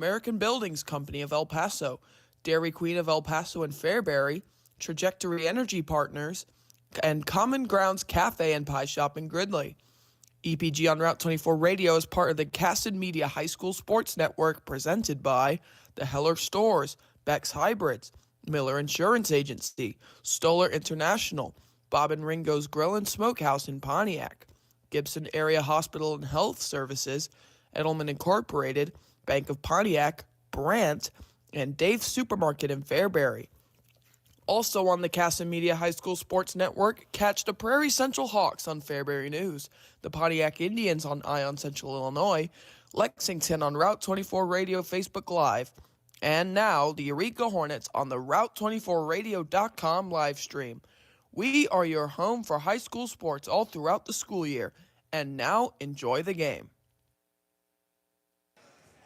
American Buildings Company of El Paso, Dairy Queen of El Paso and Fairbury, Trajectory Energy Partners, and Common Grounds Cafe and Pie Shop in Gridley. EPG on Route 24 Radio is part of the Casted Media High School Sports Network presented by the Heller Stores, Beck's Hybrids, Miller Insurance Agency, Stoller International, Bob and Ringo's Grill and Smokehouse in Pontiac, Gibson Area Hospital and Health Services, Edelman Incorporated, Bank of Pontiac, Brant, and Dave's Supermarket in Fairbury. Also on the Casted Media High School Sports Network, catch the Prairie Central Hawks on Fairbury News, the Pontiac Indians on Ion Central Illinois, Lexington on Route 24 Radio Facebook Live, and now the Eureka Hornets on the Route24Radio.com live stream. We are your home for high school sports all throughout the school year, and now enjoy the game.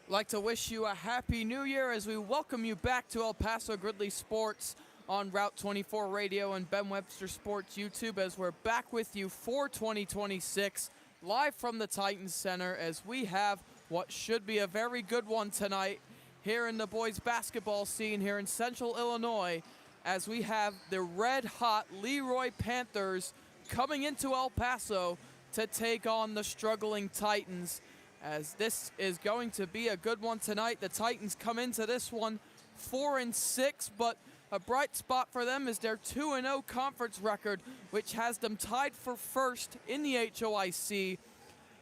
I'd like to wish you a happy new year as we welcome you back to El Paso Gridley Sports on Route 24 Radio and Ben Webster Sports YouTube as we're back with you for 2026 live from the Titans Center as we have what should be a very good one tonight here in the boys basketball scene here in Central Illinois as we have the red-hot LeRoy Panthers coming into El Paso to take on the struggling Titans. As this is going to be a good one tonight. The Titans come into this one 4-6, but a bright spot for them is their 2-0 conference record, which has them tied for first in the HOIC.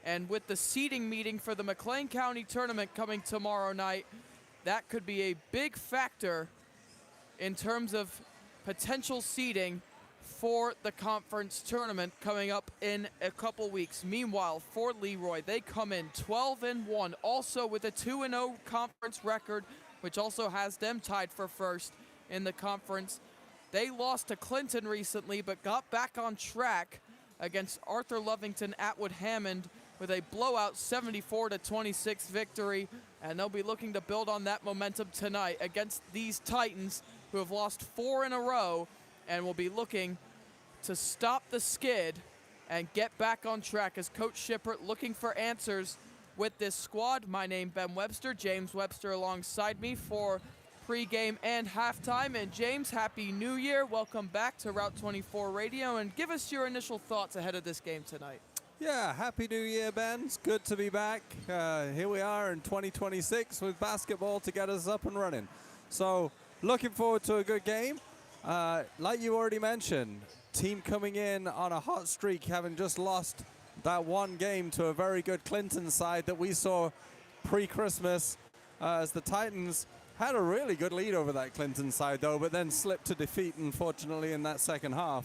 And with the seeding meeting for the McLean County tournament coming tomorrow night, that could be a big factor in terms of potential seeding for the conference tournament coming up in a couple weeks. Meanwhile, for LeRoy, they come in 12-1, also with a 2-0 conference record, which also has them tied for first in the conference. They lost to Clinton recently, but got back on track against Arthur Lovington Atwood Hammond with a blowout 74-26 victory, and they'll be looking to build on that momentum tonight against these Titans, who have lost 4 in a row, and will be looking to stop the skid and get back on track as Coach Shippert looking for answers with this squad. My name Ben Webster, James Webster alongside me for pregame and halftime. And James, Happy New Year. Welcome back to Route 24 Radio, and give us your initial thoughts ahead of this game tonight. Yeah, Happy New Year, Ben. It's good to be back. Here we are in 2026 with basketball to get us up and running. So looking forward to a good game. Like you already mentioned, team coming in on a hot streak, having just lost that one game to a very good Clinton side that we saw pre-Christmas as the Titans had a really good lead over that Clinton side, though, but then slipped to defeat, unfortunately, in that second half.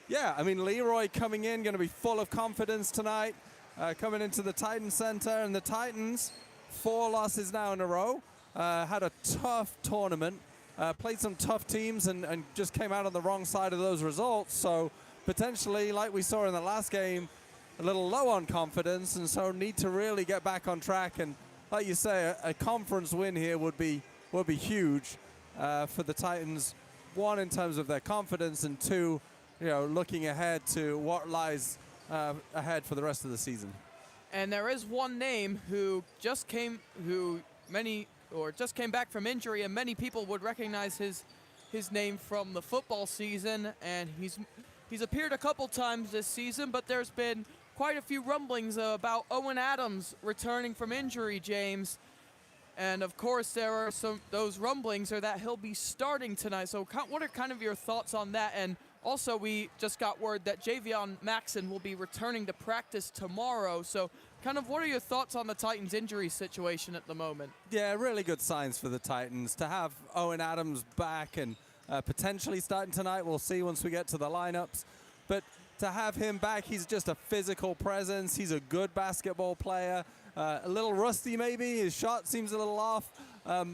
Yeah, I mean, LeRoy coming in, going to be full of confidence tonight, coming into the Titan Center, and the Titans, 4 losses now in a row, had a tough tournament. Played some tough teams and just came out on the wrong side of those results. So potentially, like we saw in the last game, a little low on confidence, and so need to really get back on track. And like you say, a conference win here would be huge for the Titans. 1, in terms of their confidence, and 2, looking ahead to what lies ahead for the rest of the season. And there is one name who just came back from injury, and many people would recognize his name from the football season, and he's appeared a couple times this season, but there's been quite a few rumblings about Owen Adams returning from injury, James. And of course there are those rumblings are that he'll be starting tonight. So what are kind of your thoughts on that? And also we just got word that Javion Maxson will be returning to practice tomorrow. So kind of what are your thoughts on the Titans injury situation at the moment? Yeah, really good signs for the Titans. To have Owen Adams back and potentially starting tonight, we'll see once we get to the lineups. But to have him back, he's just a physical presence. He's a good basketball player. A little rusty maybe. His shot seems a little off.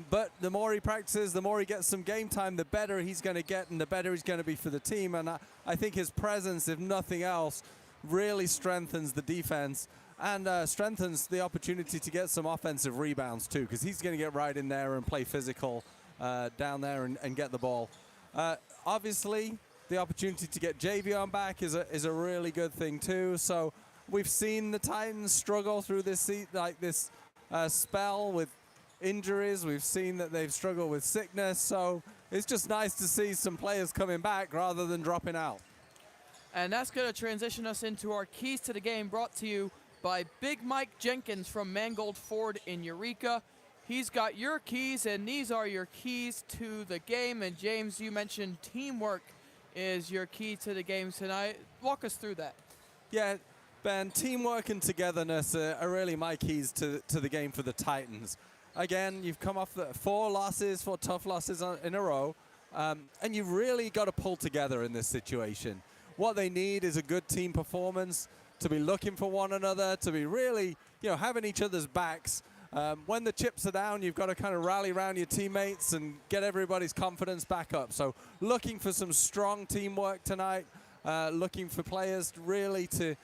But the more he practices, the more he gets some game time, the better he's going to get and the better he's going to be for the team. And I think his presence, if nothing else, really strengthens the defense and strengthens the opportunity to get some offensive rebounds too, because he's going to get right in there and play physical down there and get the ball. Obviously, the opportunity to get Javion back is a really good thing too. So we've seen the Titans struggle through this spell with injuries. We've seen that they've struggled with sickness. So it's just nice to see some players coming back rather than dropping out. And that's going to transition us into our keys to the game, brought to you by Big Mike Jenkins from Mangold Ford in Eureka. He's got your keys, and these are your keys to the game. And James, you mentioned teamwork is your key to the game tonight. Walk us through that. Yeah, Ben, teamwork and togetherness are really my keys to the game for the Titans. Again, you've come off the 4 tough losses in a row, and you've really got to pull together in this situation. What they need is a good team performance, to be looking for one another, to be really, having each other's backs. When the chips are down, you've got to kind of rally around your teammates and get everybody's confidence back up. So looking for some strong teamwork tonight, looking for players really to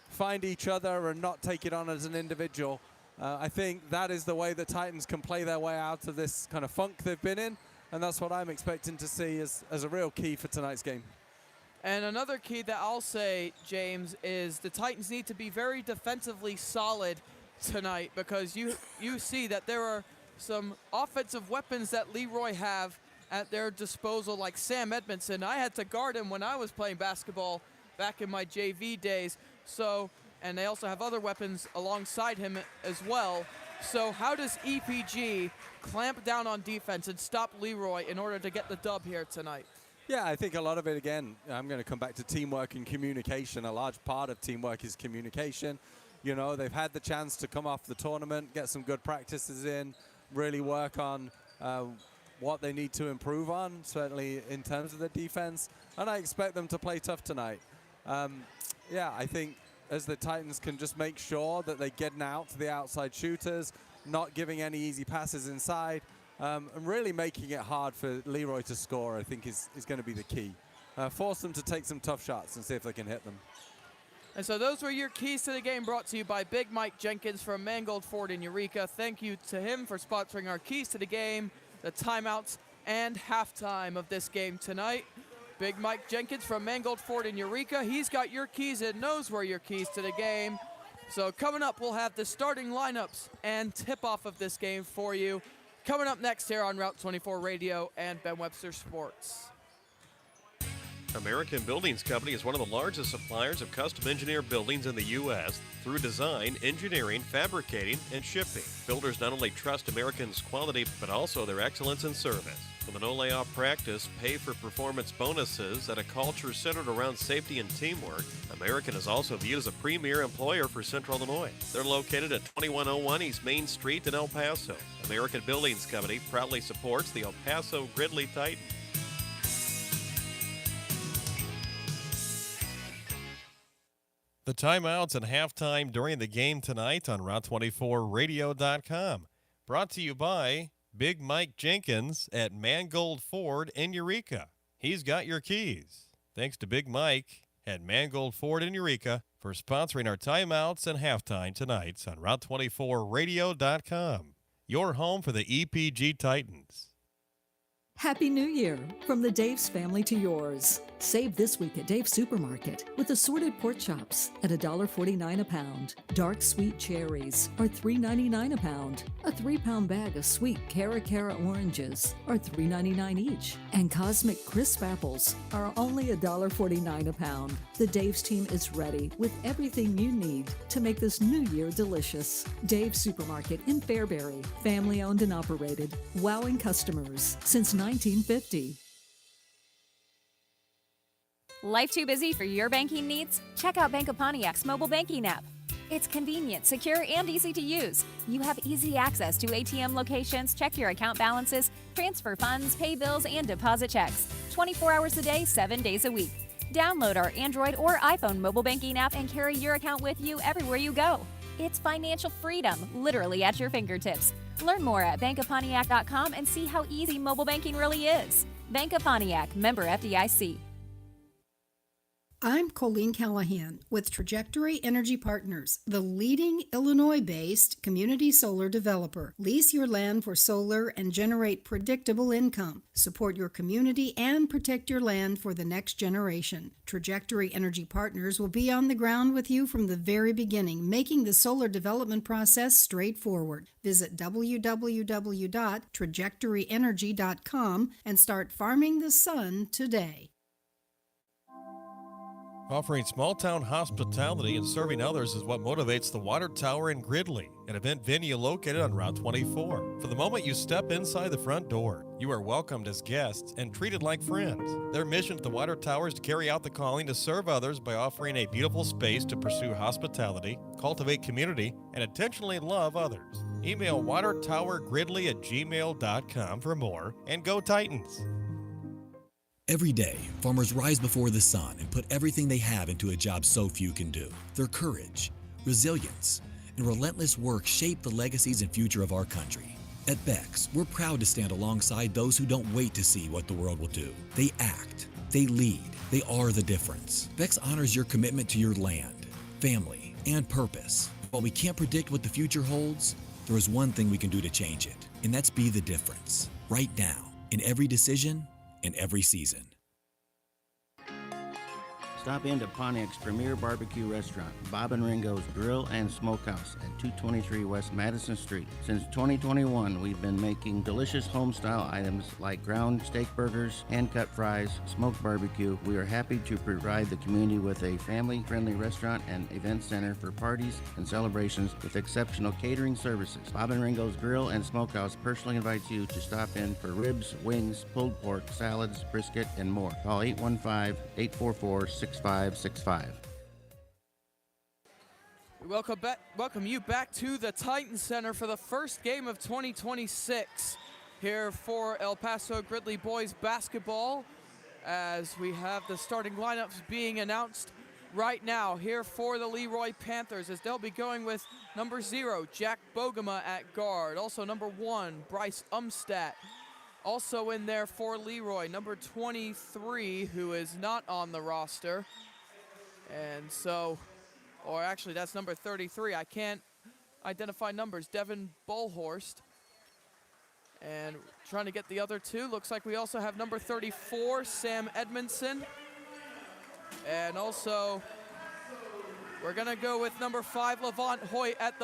find each other and not take it on as an individual. I think that is the way the Titans can play their way out of this kind of funk they've been in, and that's what I'm expecting to see as a real key for tonight's game. And another key that I'll say, James, is the Titans need to be very defensively solid tonight, because you see that there are some offensive weapons that LeRoy have at their disposal, like Sam Edmondson. I had to guard him when I was playing basketball back in my JV days. So, and they also have other weapons alongside him as well. So how does EPG clamp down on defense and stop LeRoy in order to get the dub here tonight? Yeah, I think a lot of it, again, I'm going to come back to teamwork and communication. A large part of teamwork is communication. They've had the chance to come off the tournament, get some good practices in, really work on what they need to improve on, certainly in terms of the defense. And I expect them to play tough tonight. Yeah, I think as the Titans can just make sure that they're getting out to the outside shooters, not giving any easy passes inside, and really making it hard for LeRoy to score, I think is going to be the key. Force them to take some tough shots and see if they can hit them. And so those were your keys to the game, brought to you by Big Mike Jenkins from Mangold Ford in Eureka. Thank you to him for sponsoring our keys to the game, the timeouts, and halftime of this game tonight. Big Mike Jenkins from Mangold Ford in Eureka. He's got your keys and knows where your keys to the game. So coming up, we'll have the starting lineups and tip-off of this game for you. Coming up next here on Route 24 Radio and Ben Webster Sports. American Buildings Company is one of the largest suppliers of custom-engineered buildings in the U.S. through design, engineering, fabricating, and shipping. Builders not only trust American's quality, but also their excellence in service. With a no-layoff practice, pay-for-performance bonuses, and a culture centered around safety and teamwork, American is also viewed as a premier employer for Central Illinois. They're located at 2101 East Main Street in El Paso. American Buildings Company proudly supports the El Paso Gridley Titans. The timeouts and halftime during the game tonight on Route24Radio.com. Brought to you by Big Mike Jenkins at Mangold Ford in Eureka. He's got your keys. Thanks to Big Mike at Mangold Ford in Eureka for sponsoring our timeouts and halftime tonight on Route24Radio.com. Your home for the EPG Titans. Happy New Year from the Dave's family to yours. Save this week at Dave's Supermarket with assorted pork chops at $1.49 a pound. Dark sweet cherries are $3.99 a pound. A 3-pound bag of sweet Cara oranges are $3.99 each. And Cosmic Crisp apples are only $1.49 a pound. The Dave's team is ready with everything you need to make this new year delicious. Dave's Supermarket in Fairbury, family owned and operated, wowing customers since 1950. Life too busy for your banking needs? Check out Bank of Pontiac's mobile banking app. It's convenient, secure, and easy to use. You have easy access to ATM locations, check your account balances, transfer funds, pay bills, and deposit checks. 24 hours a day, 7 days a week. Download our Android or iPhone mobile banking app and carry your account with you everywhere you go. It's financial freedom, literally at your fingertips. Learn more at bankofpontiac.com and see how easy mobile banking really is. Bank of Pontiac, member FDIC. I'm Colleen Callahan with Trajectory Energy Partners, the leading Illinois-based community solar developer. Lease your land for solar and generate predictable income. Support your community and protect your land for the next generation. Trajectory Energy Partners will be on the ground with you from the very beginning, making the solar development process straightforward. Visit www.trajectoryenergy.com and start farming the sun today. Offering small-town hospitality and serving others is what motivates the Water Tower in Gridley, an event venue located on Route 24. For the moment you step inside the front door, you are welcomed as guests and treated like friends. Their mission at the Water Tower is to carry out the calling to serve others by offering a beautiful space to pursue hospitality, cultivate community, and intentionally love others. Email watertowergridley@gmail.com for more, and go Titans! Every day, farmers rise before the sun and put everything they have into a job so few can do. Their courage, resilience, and relentless work shape the legacies and future of our country. At Beck's, we're proud to stand alongside those who don't wait to see what the world will do. They act, they lead, they are the difference. Beck's honors your commitment to your land, family, and purpose. While we can't predict what the future holds, there is one thing we can do to change it, and that's be the difference, right now, in every decision, in every season. Stop into Pontiac's premier barbecue restaurant, Bob and Ringo's Grill and Smokehouse at 223 West Madison Street. Since 2021, we've been making delicious home-style items like ground steak burgers, hand-cut fries, smoked barbecue. We are happy to provide the community with a family-friendly restaurant and event center for parties and celebrations with exceptional catering services. Bob and Ringo's Grill and Smokehouse personally invites you to stop in for ribs, wings, pulled pork, salads, brisket, and more. Call 815-844-6565. We welcome you back to the Titan Center for the first game of 2026 here for El Paso Gridley boys basketball, as we have the starting lineups being announced right now here for the LeRoy Panthers, as they'll be going with number 0, Jack Bogema at guard. Also number 1, Bryce Umstadt. Also in there for LeRoy, number 23, who is not on the roster. And so, or actually that's number 33. I can't identify numbers. Devin Bullhorst. And trying to get the other two. Looks like we also have number 34, Sam Edmondson. And also, we're going to go with number 5, Levant Hoyt at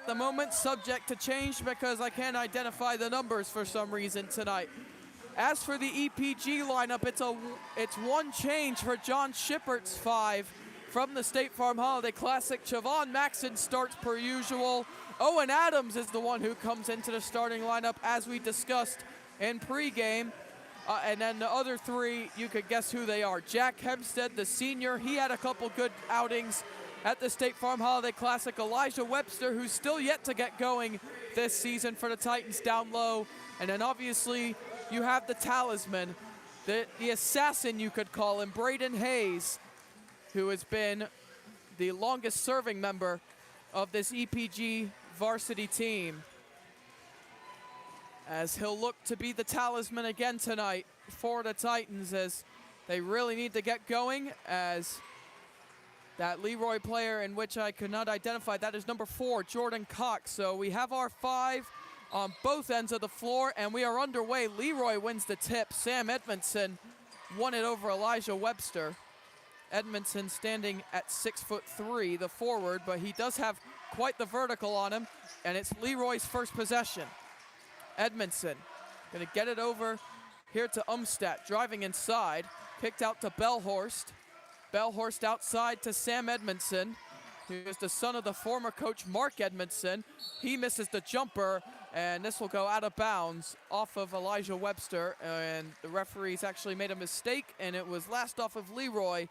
the moment, subject to change because I can't identify the numbers for some reason tonight. As for the EPG lineup, it's one change for John Shippert's 5 from the State Farm Holiday Classic. Chavon Maxon starts per usual. Owen Adams is the one who comes into the starting lineup as we discussed in pregame. And then the other 3, you could guess who they are. Jack Hempstead, the senior, he had a couple good outings at the State Farm Holiday Classic. Elijah Webster, who's still yet to get going this season for the Titans down low. And then obviously you have the talisman, the assassin you could call him, Braden Hayes, who has been the longest serving member of this EPG varsity team, as he'll look to be the talisman again tonight for the Titans, as they really need to get going, as that LeRoy player in which I could not identify, that is number 4, Jordan Cox. So we have our 5 on both ends of the floor, and we are underway. LeRoy wins the tip. Sam Edmondson won it over Elijah Webster. Edmondson standing at 6'3", the forward, but he does have quite the vertical on him, and it's LeRoy's first possession. Edmondson gonna get it over here to Umstadt, driving inside, kicked out to Bellhorst. Bellhorst outside to Sam Edmondson, who is the son of the former coach Mark Edmondson. He misses the jumper, and this will go out of bounds off of Elijah Webster, and the referees actually made a mistake, and it was last off of LeRoy,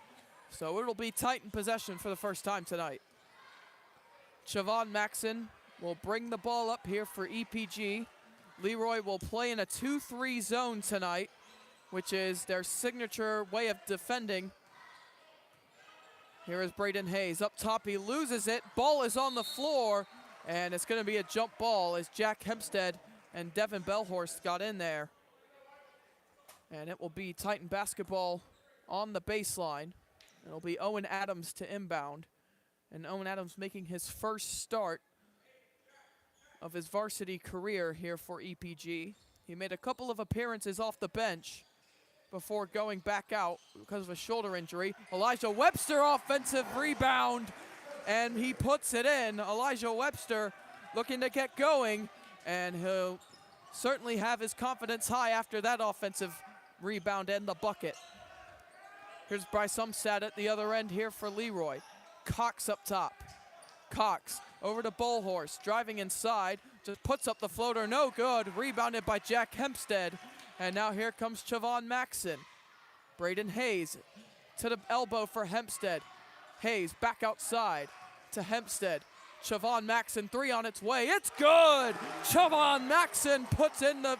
so it'll be Titan possession for the first time tonight. Chavon Maxon will bring the ball up here for EPG. LeRoy will play in a 2-3 zone tonight, which is their signature way of defending. Here is Braden Hayes up top. He loses it. Ball is on the floor, and it's going to be a jump ball as Jack Hempstead and Devin Bellhorst got in there. And it will be Titan basketball on the baseline. It'll be Owen Adams to inbound. And Owen Adams making his first start of his varsity career here for EPG. He made a couple of appearances off the bench before going back out because of a shoulder injury. Elijah Webster offensive rebound, and he puts it in. Elijah Webster looking to get going, and he'll certainly have his confidence high after that offensive rebound and the bucket. Here's Bryce Umstad at the other end here for LeRoy. Cox up top. Cox over to Bullhorse, driving inside, just puts up the floater, no good. Rebounded by Jack Hempstead. And now here comes Chavon Maxson. Braden Hayes to the elbow for Hempstead. Hayes back outside to Hempstead. Chavon Maxson, three on its way. It's good! Chavon Maxson puts in the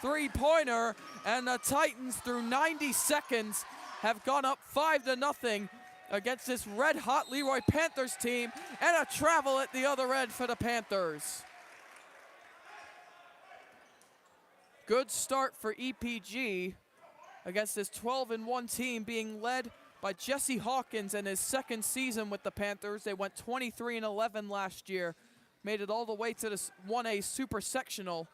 three-pointer, and the Titans through 90 seconds have gone up 5-0 against this red-hot LeRoy Panthers team, and a travel at the other end for the Panthers. Good start for EPG against this 12-1 team being led by Jesse Hawkins in his second season with the Panthers. They went 23-11 last year, made it all the way to this 1A Super Sectional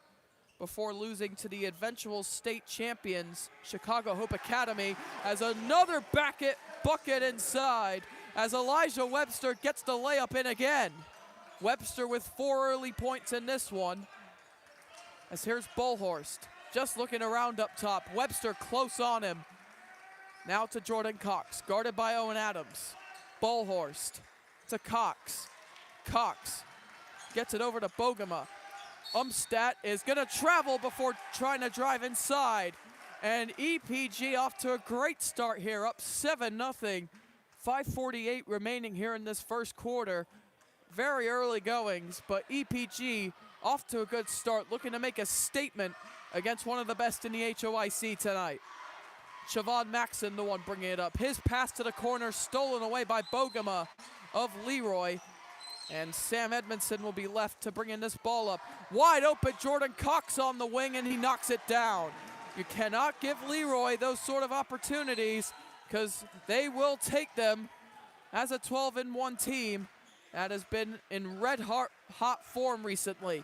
before losing to the eventual state champions, Chicago Hope Academy, as another bucket inside as Elijah Webster gets the layup in again. Webster with 4 early points in this one. As here's Bullhorst, just looking around up top. Webster close on him. Now to Jordan Cox, guarded by Owen Adams. Bullhorst to Cox. Cox gets it over to Bogema. Umstat is gonna travel before trying to drive inside. And EPG off to a great start here, up 7-0. 5:48 remaining here in this first quarter. Very early goings, but EPG off to a good start, looking to make a statement against one of the best in the HOIC tonight. Chavon Maxson, the one bringing it up. His pass to the corner, stolen away by Bogema of LeRoy. And Sam Edmondson will be left to bring in this ball up. Wide open, Jordan Cox on the wing, and he knocks it down. You cannot give LeRoy those sort of opportunities because they will take them as a 12-1 team that has been in red-hot form recently.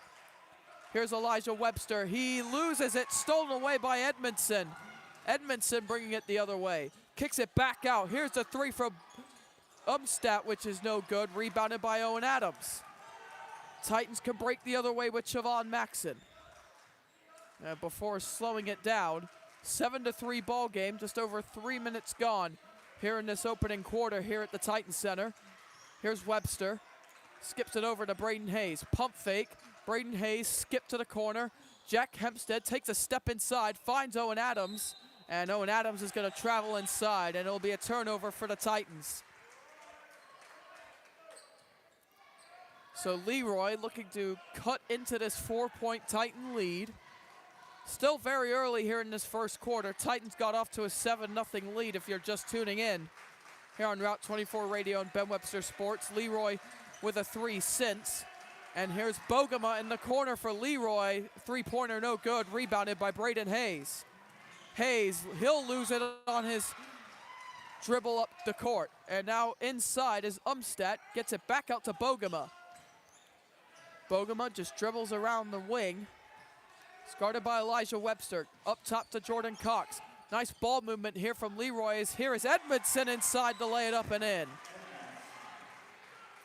Here's Elijah Webster. He loses it, stolen away by Edmondson. Edmondson bringing it the other way. Kicks it back out. Here's the three from Umstat, which is no good. Rebounded by Owen Adams. Titans can break the other way with Chavon Maxson. Before slowing it down, 7-3 ball game, just over 3 minutes gone here in this opening quarter here at the Titan Center. Here's Webster, skips it over to Braden Hayes. Pump fake, Braden Hayes skip to the corner. Jack Hempstead takes a step inside, finds Owen Adams, and Owen Adams is gonna travel inside, and it'll be a turnover for the Titans. So LeRoy looking to cut into this 4-point Titan lead. Still very early here in this first quarter. Titans got off to a 7-0 lead if you're just tuning in here on Route 24 Radio and Ben Webster Sports. LeRoy with a 3 since. And here's Bogema in the corner for LeRoy. Three-pointer no good, rebounded by Braden Hayes. Hayes, he'll lose it on his dribble up the court. And now inside is Umstat, gets it back out to Bogema. Bogema just dribbles around the wing. It's guarded by Elijah Webster. Up top to Jordan Cox. Nice ball movement here from LeRoy. Here is Edmondson inside to lay it up and in.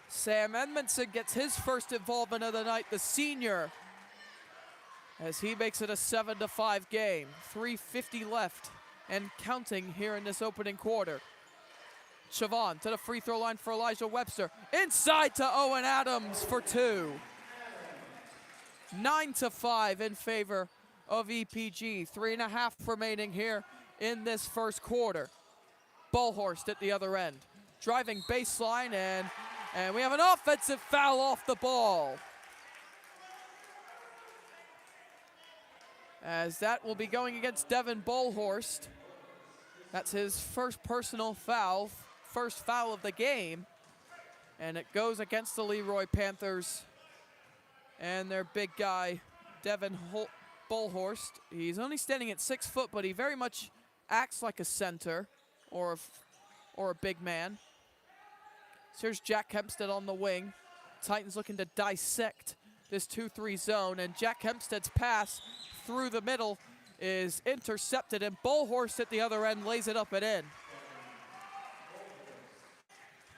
Sam Edmondson gets his first involvement of the night, the senior, as he makes it a 7-5 game. 3:50 left and counting here in this opening quarter. Chavon to the free throw line for Elijah Webster. Inside to Owen Adams for 2. 9-5 in favor of EPG. 3.5 remaining here in this first quarter. Bullhorst at the other end. Driving baseline, and we have an offensive foul off the ball. As that will be going against Devin Bullhorst. That's his first personal foul, first foul of the game. And it goes against the LeRoy Panthers and their big guy, Devin Bullhorst. He's only standing at 6 foot, but he very much acts like a center or or a big man. So here's Jack Hempstead on the wing. Titans looking to dissect this 2-3 zone, and Jack Hempstead's pass through the middle is intercepted, and Bullhorse at the other end lays it up and in.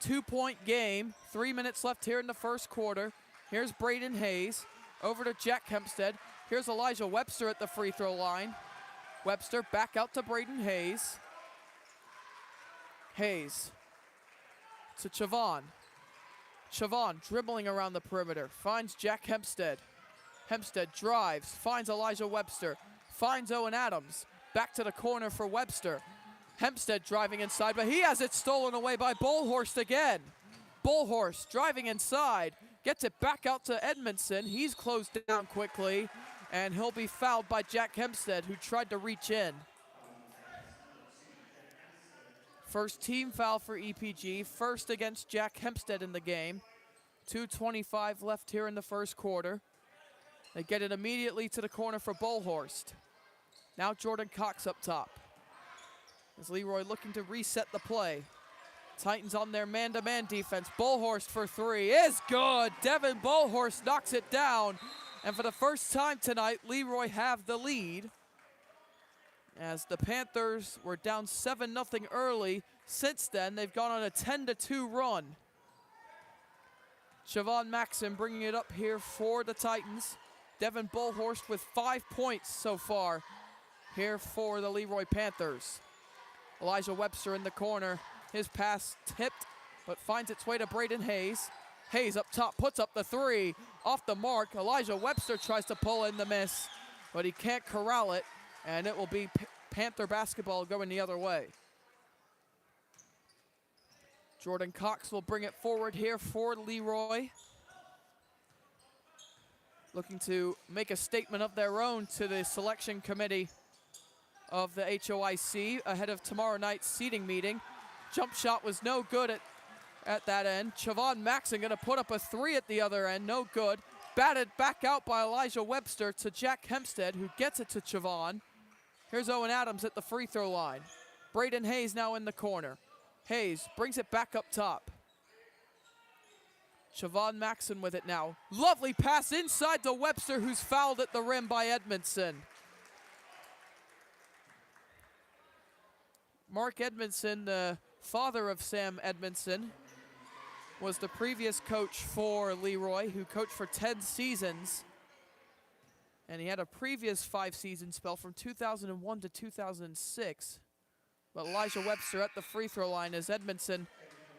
2-point game, 3 minutes left here in the first quarter. Here's Braden Hayes over to Jack Hempstead. Here's Elijah Webster at the free throw line. Webster back out to Braden Hayes. Hayes to Chavon. Chavon dribbling around the perimeter, finds Jack Hempstead. Hempstead drives, finds Elijah Webster, finds Owen Adams. Back to the corner for Webster. Hempstead driving inside, but he has it stolen away by Bullhorst again. Bullhorst driving inside, gets it back out to Edmondson. He's closed down quickly, and he'll be fouled by Jack Hempstead, who tried to reach in. First team foul for EPG, first against Jack Hempstead in the game. 2:25 left here in the first quarter. They get it immediately to the corner for Bullhorst. Now Jordan Cox up top. As LeRoy looking to reset the play. Titans on their man-to-man defense. Bullhorst for three is good. Devin Bullhorst knocks it down. And for the first time tonight, LeRoy have the lead. As the Panthers were down 7-0 early. Since then, they've gone on a 10-2 run. Siobhan Maxson bringing it up here for the Titans. Devin Bullhorst with 5 points so far here for the LeRoy Panthers. Elijah Webster in the corner. His pass tipped, but finds its way to Braden Hayes. Hayes up top, puts up the three. Off the mark, Elijah Webster tries to pull in the miss, but he can't corral it, and it will be Panther basketball going the other way. Jordan Cox will bring it forward here for LeRoy. Looking to make a statement of their own to the selection committee of the HOIC ahead of tomorrow night's seating meeting. Jump shot was no good at that end. Chavon Maxson gonna put up a three at the other end, no good. Batted back out by Elijah Webster to Jack Hempstead, who gets it to Chavon. Here's Owen Adams at the free throw line. Braden Hayes now in the corner. Hayes brings it back up top. Chavon Maxson with it now. Lovely pass inside to Webster, who's fouled at the rim by Edmondson. Mark Edmondson, the father of Sam Edmondson, was the previous coach for LeRoy, who coached for 10 seasons. And he had a previous 5-season spell from 2001 to 2006. But Elijah Webster at the free throw line as Edmondson,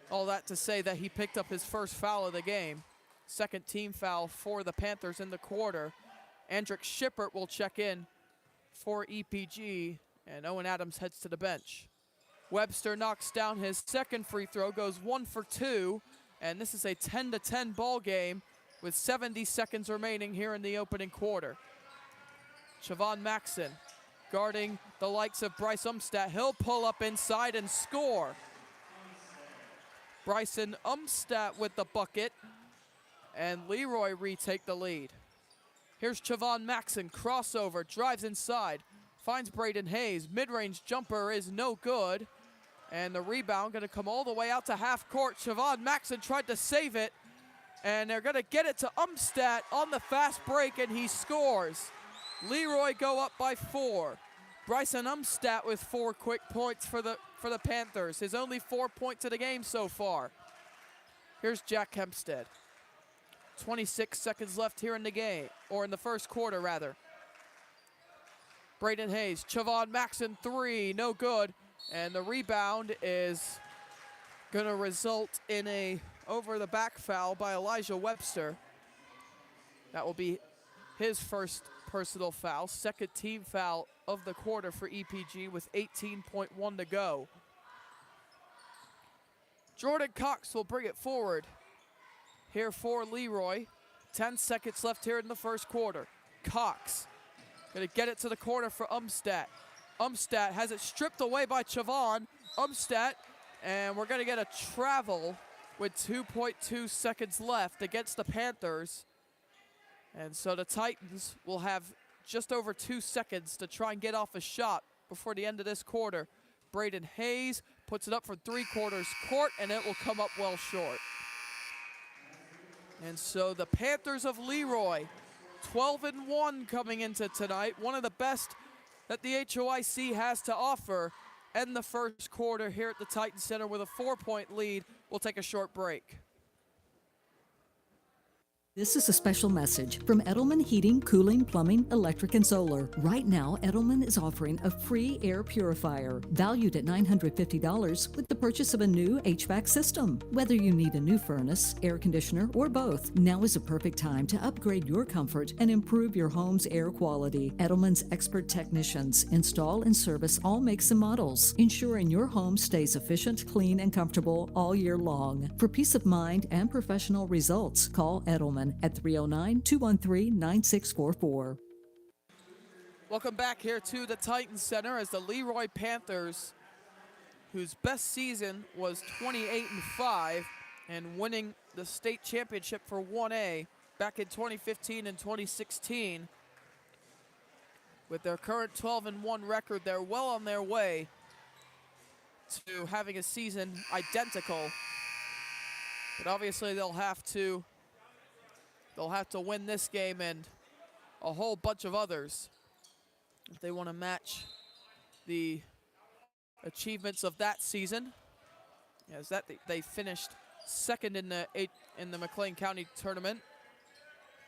all that to say that he picked up his first foul of the game. Second team foul for the Panthers in the quarter. Andrick Shippert will check in for EPG, and Owen Adams heads to the bench. Webster knocks down his second free throw, goes 1 for 2, and this is a 10-10 ball game with 70 seconds remaining here in the opening quarter. Chavon Maxson guarding the likes of Bryce Umstadt. He'll pull up inside and score. Bryson Umstadt with the bucket, and LeRoy retake the lead. Here's Chavon Maxson, crossover, drives inside, finds Braden Hayes. Mid-range jumper is no good, and the rebound gonna come all the way out to half court. Chavon Maxson tried to save it, and they're gonna get it to Umstadt on the fast break, and he scores. LeRoy go up by 4. Bryson Umstadt with 4 quick points for the Panthers. His only 4 points of the game so far. Here's Jack Hempstead. 26 seconds left here in the game, or in the first quarter rather. Braden Hayes, Chavon Maxson 3, no good. And the rebound is gonna result in a over the back foul by Elijah Webster. That will be his first personal foul, second team foul of the quarter for EPG with 18.1 to go. Jordan Cox will bring it forward here for LeRoy. 10 seconds left here in the first quarter. Cox gonna get it to the corner for Umstadt. Umstadt has it stripped away by Chavon. Umstadt, and we're gonna get a travel with 2.2 seconds left against the Panthers. And so the Titans will have just over 2 seconds to try and get off a shot before the end of this quarter. Braden Hayes puts it up for 3/4 court, and it will come up well short. And so the Panthers of LeRoy, 12-1 coming into tonight, one of the best that the HOIC has to offer, end the first quarter here at the Titan Center with a 4-point lead. We'll take a short break. This is a special message from Edelman Heating, Cooling, Plumbing, Electric, and Solar. Right now, Edelman is offering a free air purifier valued at $950 with the purchase of a new HVAC system. Whether you need a new furnace, air conditioner, or both, now is a perfect time to upgrade your comfort and improve your home's air quality. Edelman's expert technicians install and service all makes and models, ensuring your home stays efficient, clean, and comfortable all year long. For peace of mind and professional results, call Edelman at 309-213-9644. Welcome back here to the Titan Center as the LeRoy Panthers, whose best season was 28-5 and winning the state championship for 1A back in 2015 and 2016. With their current 12-1 record, they're well on their way to having a season identical. But obviously they'll have to win this game and a whole bunch of others if they want to match the achievements of that season. As that they finished second in the McLean County tournament,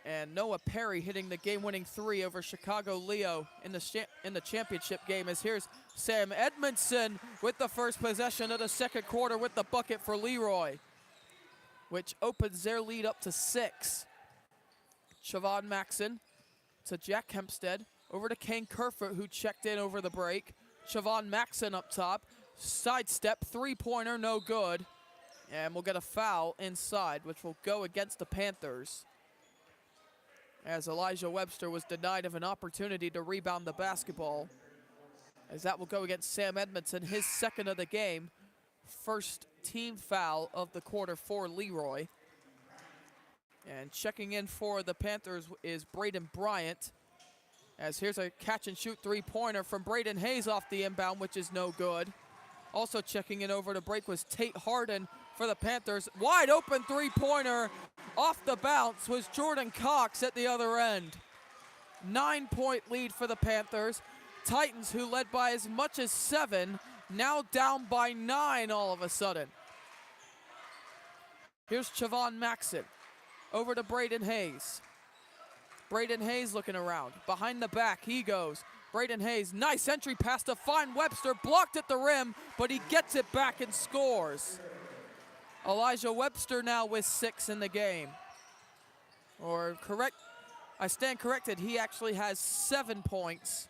and Noah Perry hitting the game-winning 3 over Chicago Leo in the championship game. As here's Sam Edmondson with the first possession of the second quarter with the bucket for LeRoy, which opens their lead up to 6. Siobhan Maxon to Jack Hempstead, over to Kane Kerfoot, who checked in over the break. Siobhan Maxon up top, sidestep, three-pointer, no good. And we'll get a foul inside, which will go against the Panthers, as Elijah Webster was denied of an opportunity to rebound the basketball. As that will go against Sam Edmondson, his second of the game. First team foul of the quarter for LeRoy. And checking in for the Panthers is Braden Bryant. As here's a catch-and-shoot three-pointer from Braden Hayes off the inbound, which is no good. Also checking in over the break was Tate Harden for the Panthers. Wide open three-pointer off the bounce was Jordan Cox at the other end. 9-point lead for the Panthers. Titans, who led by as much as 7, now down by 9 all of a sudden. Here's Siobhan Maxon. Over to Braden Hayes. Braden Hayes looking around. Behind the back, he goes. Braden Hayes, nice entry pass to find Webster. Blocked at the rim, but he gets it back and scores. Elijah Webster now with 6 in the game. Or correct, I stand corrected, he actually has 7 points.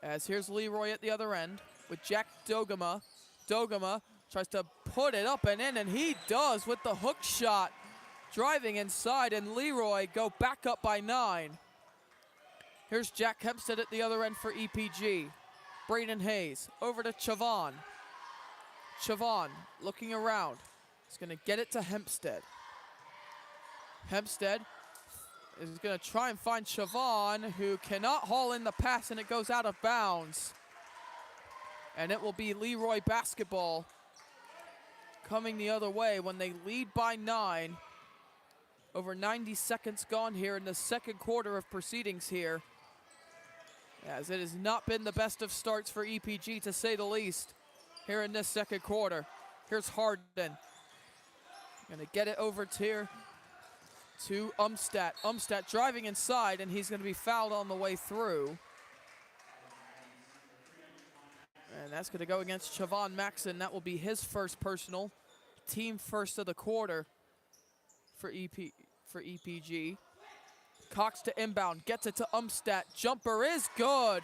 As here's LeRoy at the other end with Jack Dogama. Dogama tries to put it up and in, and he does with the hook shot. Driving inside, and LeRoy go back up by 9. Here's Jack Hempstead at the other end for EPG. Braden Hayes over to Siobhan. Siobhan looking around. He's going to get it to Hempstead. Hempstead is going to try and find Siobhan, who cannot haul in the pass, and it goes out of bounds. And it will be LeRoy basketball coming the other way when they lead by 9. Over 90 seconds gone here in the second quarter of proceedings here, as it has not been the best of starts for EPG, to say the least, here in this second quarter. Here's Harden. Gonna get it over to Umstadt. Umstadt driving inside, and he's gonna be fouled on the way through. And that's gonna go against Siobhan Maxon. That will be his first personal, team first of the quarter for EPG. Cox to inbound, gets it to Umstadt. Jumper is good.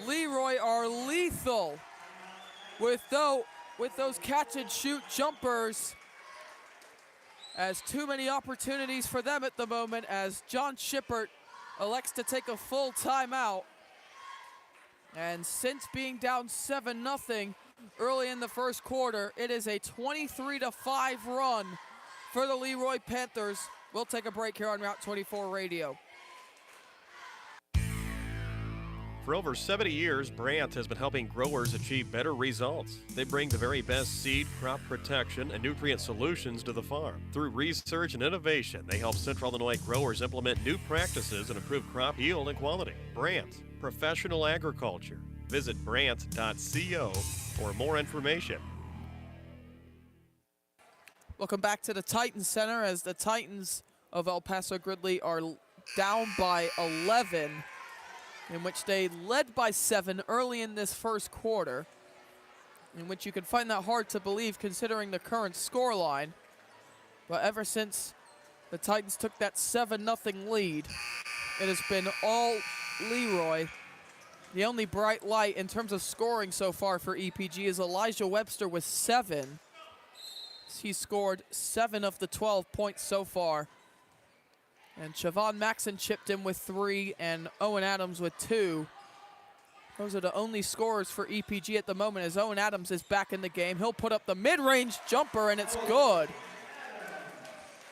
LeRoy are lethal with those catch and shoot jumpers, as too many opportunities for them at the moment, as John Shippert elects to take a full timeout. And since being down 7-0 early in the first quarter, it is a 23-5 run for the LeRoy Panthers. We'll take a break here on Route 24 Radio. For over 70 years, Brandt has been helping growers achieve better results. They bring the very best seed, crop protection, and nutrient solutions to the farm. Through research and innovation, they help Central Illinois growers implement new practices and improve crop yield and quality. Brandt, professional agriculture. Visit brandt.co for more information. Welcome back to the Titans Center as the Titans of El Paso Gridley are down by 11, in which they led by 7 early in this first quarter, in which you can find that hard to believe considering the current scoreline. But ever since the Titans took that 7-0 lead, it has been all LeRoy. The only bright light in terms of scoring so far for EPG is Elijah Webster with 7. He scored 7 of the 12 points so far. And Chavon Maxon chipped in with 3 and Owen Adams with 2. Those are the only scorers for EPG at the moment as Owen Adams is back in the game. He'll put up the mid-range jumper and it's good.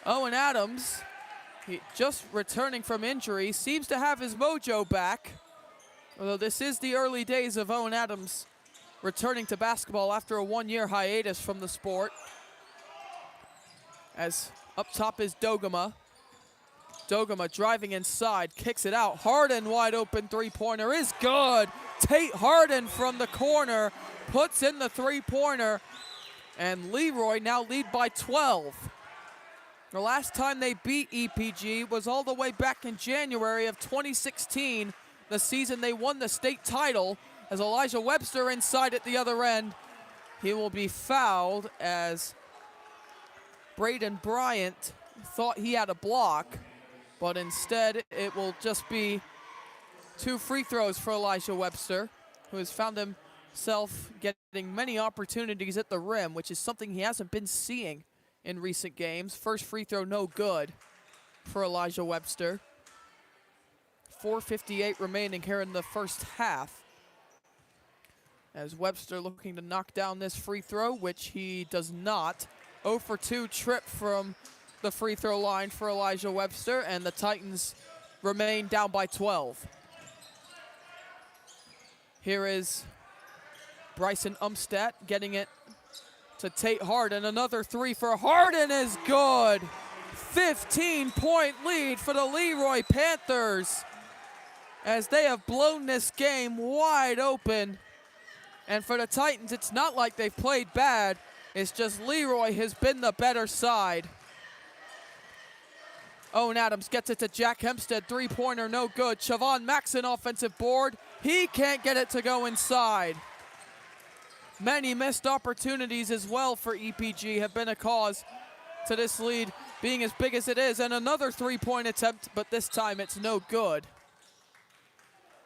Owen Adams, just returning from injury, seems to have his mojo back. Although this is the early days of Owen Adams returning to basketball after a 1-year hiatus from the sport. As up top is Dogama. Dogama driving inside, kicks it out. Harden wide open three-pointer is good. Tate Harden from the corner puts in the three-pointer. And LeRoy now lead by 12. The last time they beat EPG was all the way back in January of 2016, the season they won the state title. As Elijah Webster inside at the other end. He will be fouled as Braden Bryant thought he had a block, but instead it will just be 2 free throws for Elijah Webster, who has found himself getting many opportunities at the rim, which is something he hasn't been seeing in recent games. First free throw no good for Elijah Webster. 4:58 remaining here in the first half. As Webster looking to knock down this free throw, which he does not. 0 for 2 trip from the free throw line for Elijah Webster, and the Titans remain down by 12. Here is Bryson Umstadt getting it to Tate Harden. Another 3 for Harden is good. 15-point lead for the LeRoy Panthers as they have blown this game wide open. And for the Titans, it's not like they've played bad. It's just LeRoy has been the better side. Owen Adams gets it to Jack Hempstead. Three-pointer, no good. Chavon Maxon offensive board. He can't get it to go inside. Many missed opportunities as well for EPG have been a cause to this lead being as big as it is. And another three-point attempt, but this time it's no good.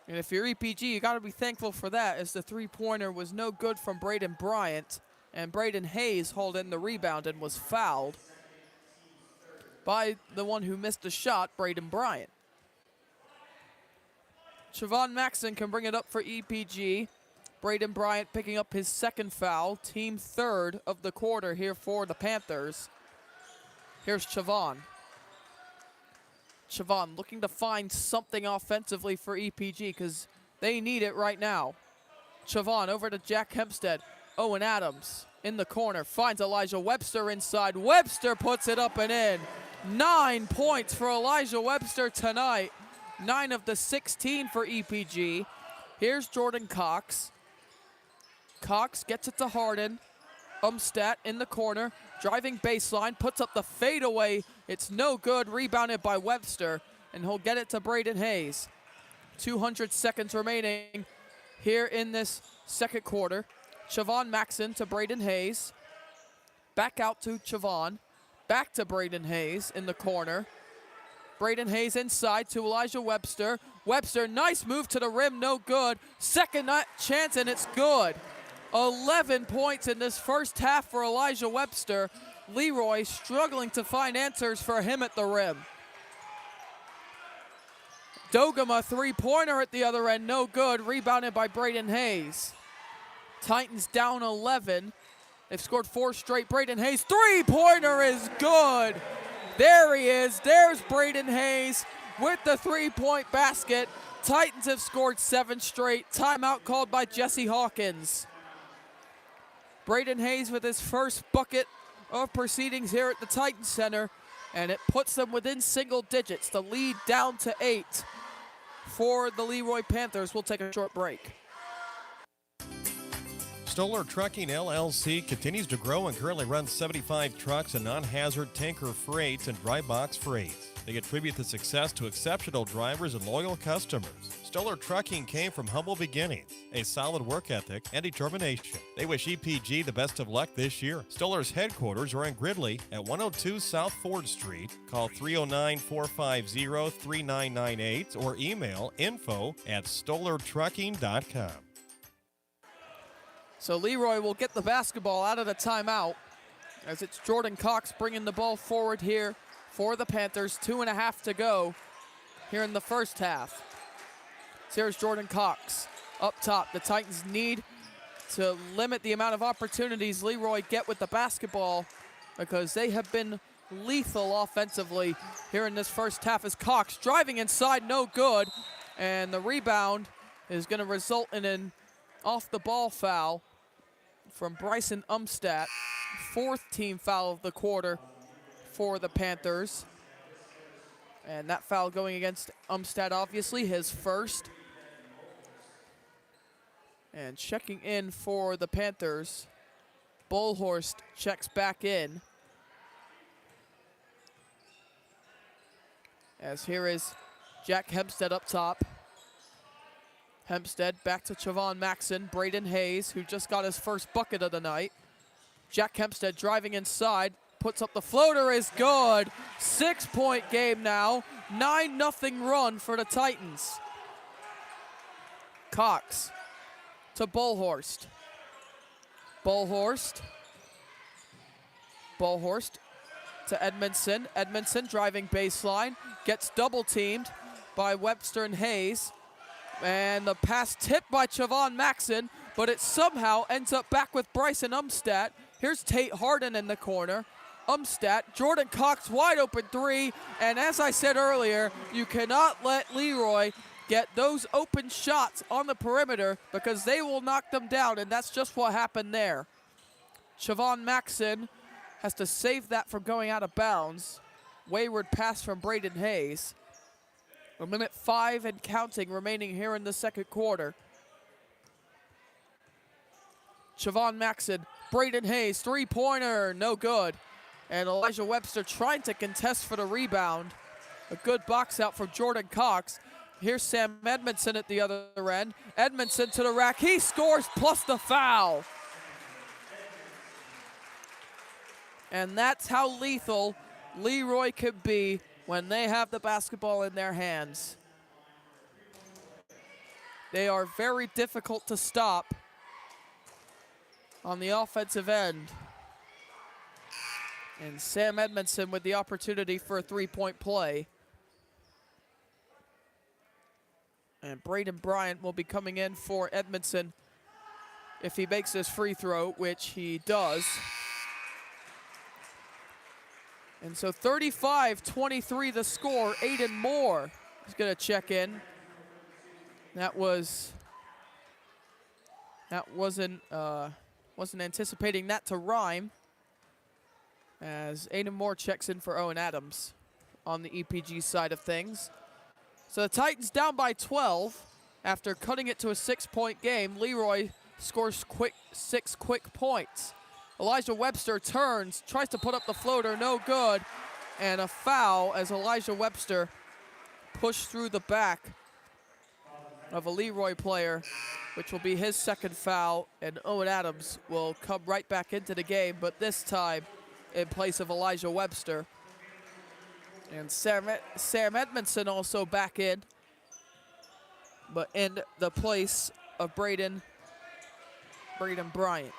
And if you're EPG, you got to be thankful for that, as the three-pointer was no good from Braden Bryant. And Braden Hayes hauled in the rebound and was fouled by the one who missed the shot, Braden Bryant. Chavon Maxon can bring it up for EPG. Braden Bryant picking up his second foul, team third of the quarter here for the Panthers. Here's Chavon. Chavon looking to find something offensively for EPG because they need it right now. Chavon over to Jack Hempstead. Owen Adams in the corner, finds Elijah Webster inside. Webster puts it up and in. 9 points for Elijah Webster tonight. 9 of the 16 for EPG. Here's Jordan Cox. Cox gets it to Harden. Umstadt in the corner, driving baseline, puts up the fadeaway. It's no good, rebounded by Webster, and he'll get it to Braden Hayes. 200 seconds remaining here in this second quarter. Chavon Maxon to Braden Hayes. Back out to Chavon. Back to Braden Hayes in the corner. Braden Hayes inside to Elijah Webster. Webster, nice move to the rim, no good. Second chance, and it's good. 11 points in this first half for Elijah Webster. LeRoy struggling to find answers for him at the rim. Dogama three-pointer at the other end, no good. Rebounded by Braden Hayes. Titans down 11. They've scored 4 straight. Braden Hayes, three-pointer is good. There he is. There's Braden Hayes. with the three-point basket. Titans have scored 7 straight. Timeout called by Jesse Hawkins. Braden Hayes with his first bucket of proceedings here at the Titans Center, and it puts them within single digits. The lead down to 8 for the LeRoy Panthers. We'll take a short break. Stoller Trucking LLC continues to grow and currently runs 75 trucks and non-hazard tanker freights and dry box freights. They attribute the success to exceptional drivers and loyal customers. Stoller Trucking came from humble beginnings, a solid work ethic, and determination. They wish EPG the best of luck this year. Stoller's headquarters are in Gridley at 102 South Ford Street. Call 309-450-3998 or email info@stollertrucking.com. So LeRoy will get the basketball out of the timeout as it's Jordan Cox bringing the ball forward here for the Panthers. 2.5 to go here in the first half. So here's Jordan Cox up top. The Titans need to limit the amount of opportunities LeRoy get with the basketball because they have been lethal offensively here in this first half as Cox driving inside, no good. And the rebound is going to result in an off-the-ball foul from Bryson Umstadt. 4th team foul of the quarter for the Panthers. And that foul going against Umstadt, obviously, his first. And checking in for the Panthers, Bullhorst checks back in. As here is Jack Hempstead up top. Hempstead back to Chavon Maxson, Braden Hayes, who just got his first bucket of the night. Jack Hempstead driving inside, puts up the floater, is good. 6-point game now, 9-0 run for the Titans. Cox to Bullhorst. Bullhorst to Edmondson. Edmondson driving baseline, gets double teamed by Webster and Hayes. And the pass tipped by Chavon Maxson, but it somehow ends up back with Bryson Umstadt. Here's Tate Harden in the corner. Umstadt, Jordan Cox, wide open 3. And as I said earlier, you cannot let LeRoy get those open shots on the perimeter because they will knock them down, and that's just what happened there. Chavon Maxson has to save that from going out of bounds. Wayward pass from Braden Hayes. 1:05 and counting remaining here in the second quarter. Chavon Maxson, Braden Hayes, 3-pointer, no good. And Elijah Webster trying to contest for the rebound. A good box out from Jordan Cox. Here's Sam Edmondson at the other end. Edmondson to the rack, he scores plus the foul. And that's how lethal LeRoy could be when they have the basketball in their hands. They are very difficult to stop on the offensive end. And Sam Edmondson with the opportunity for a 3-point play. And Braden Bryant will be coming in for Edmondson if he makes this free throw, which he does. And so 35-23 the score. Aiden Moore is going to check in. Wasn't anticipating that to rhyme, as Aiden Moore checks in for Owen Adams on the EPG side of things. So the Titans down by 12 after cutting it to a 6-point game. LeRoy scores 6 quick points. Elijah Webster turns, tries to put up the floater, no good. And a foul as Elijah Webster pushed through the back of a LeRoy player, which will be his second foul, and Owen Adams will come right back into the game, but this time in place of Elijah Webster. And Sam Edmondson also back in, but in the place of Braden Bryant.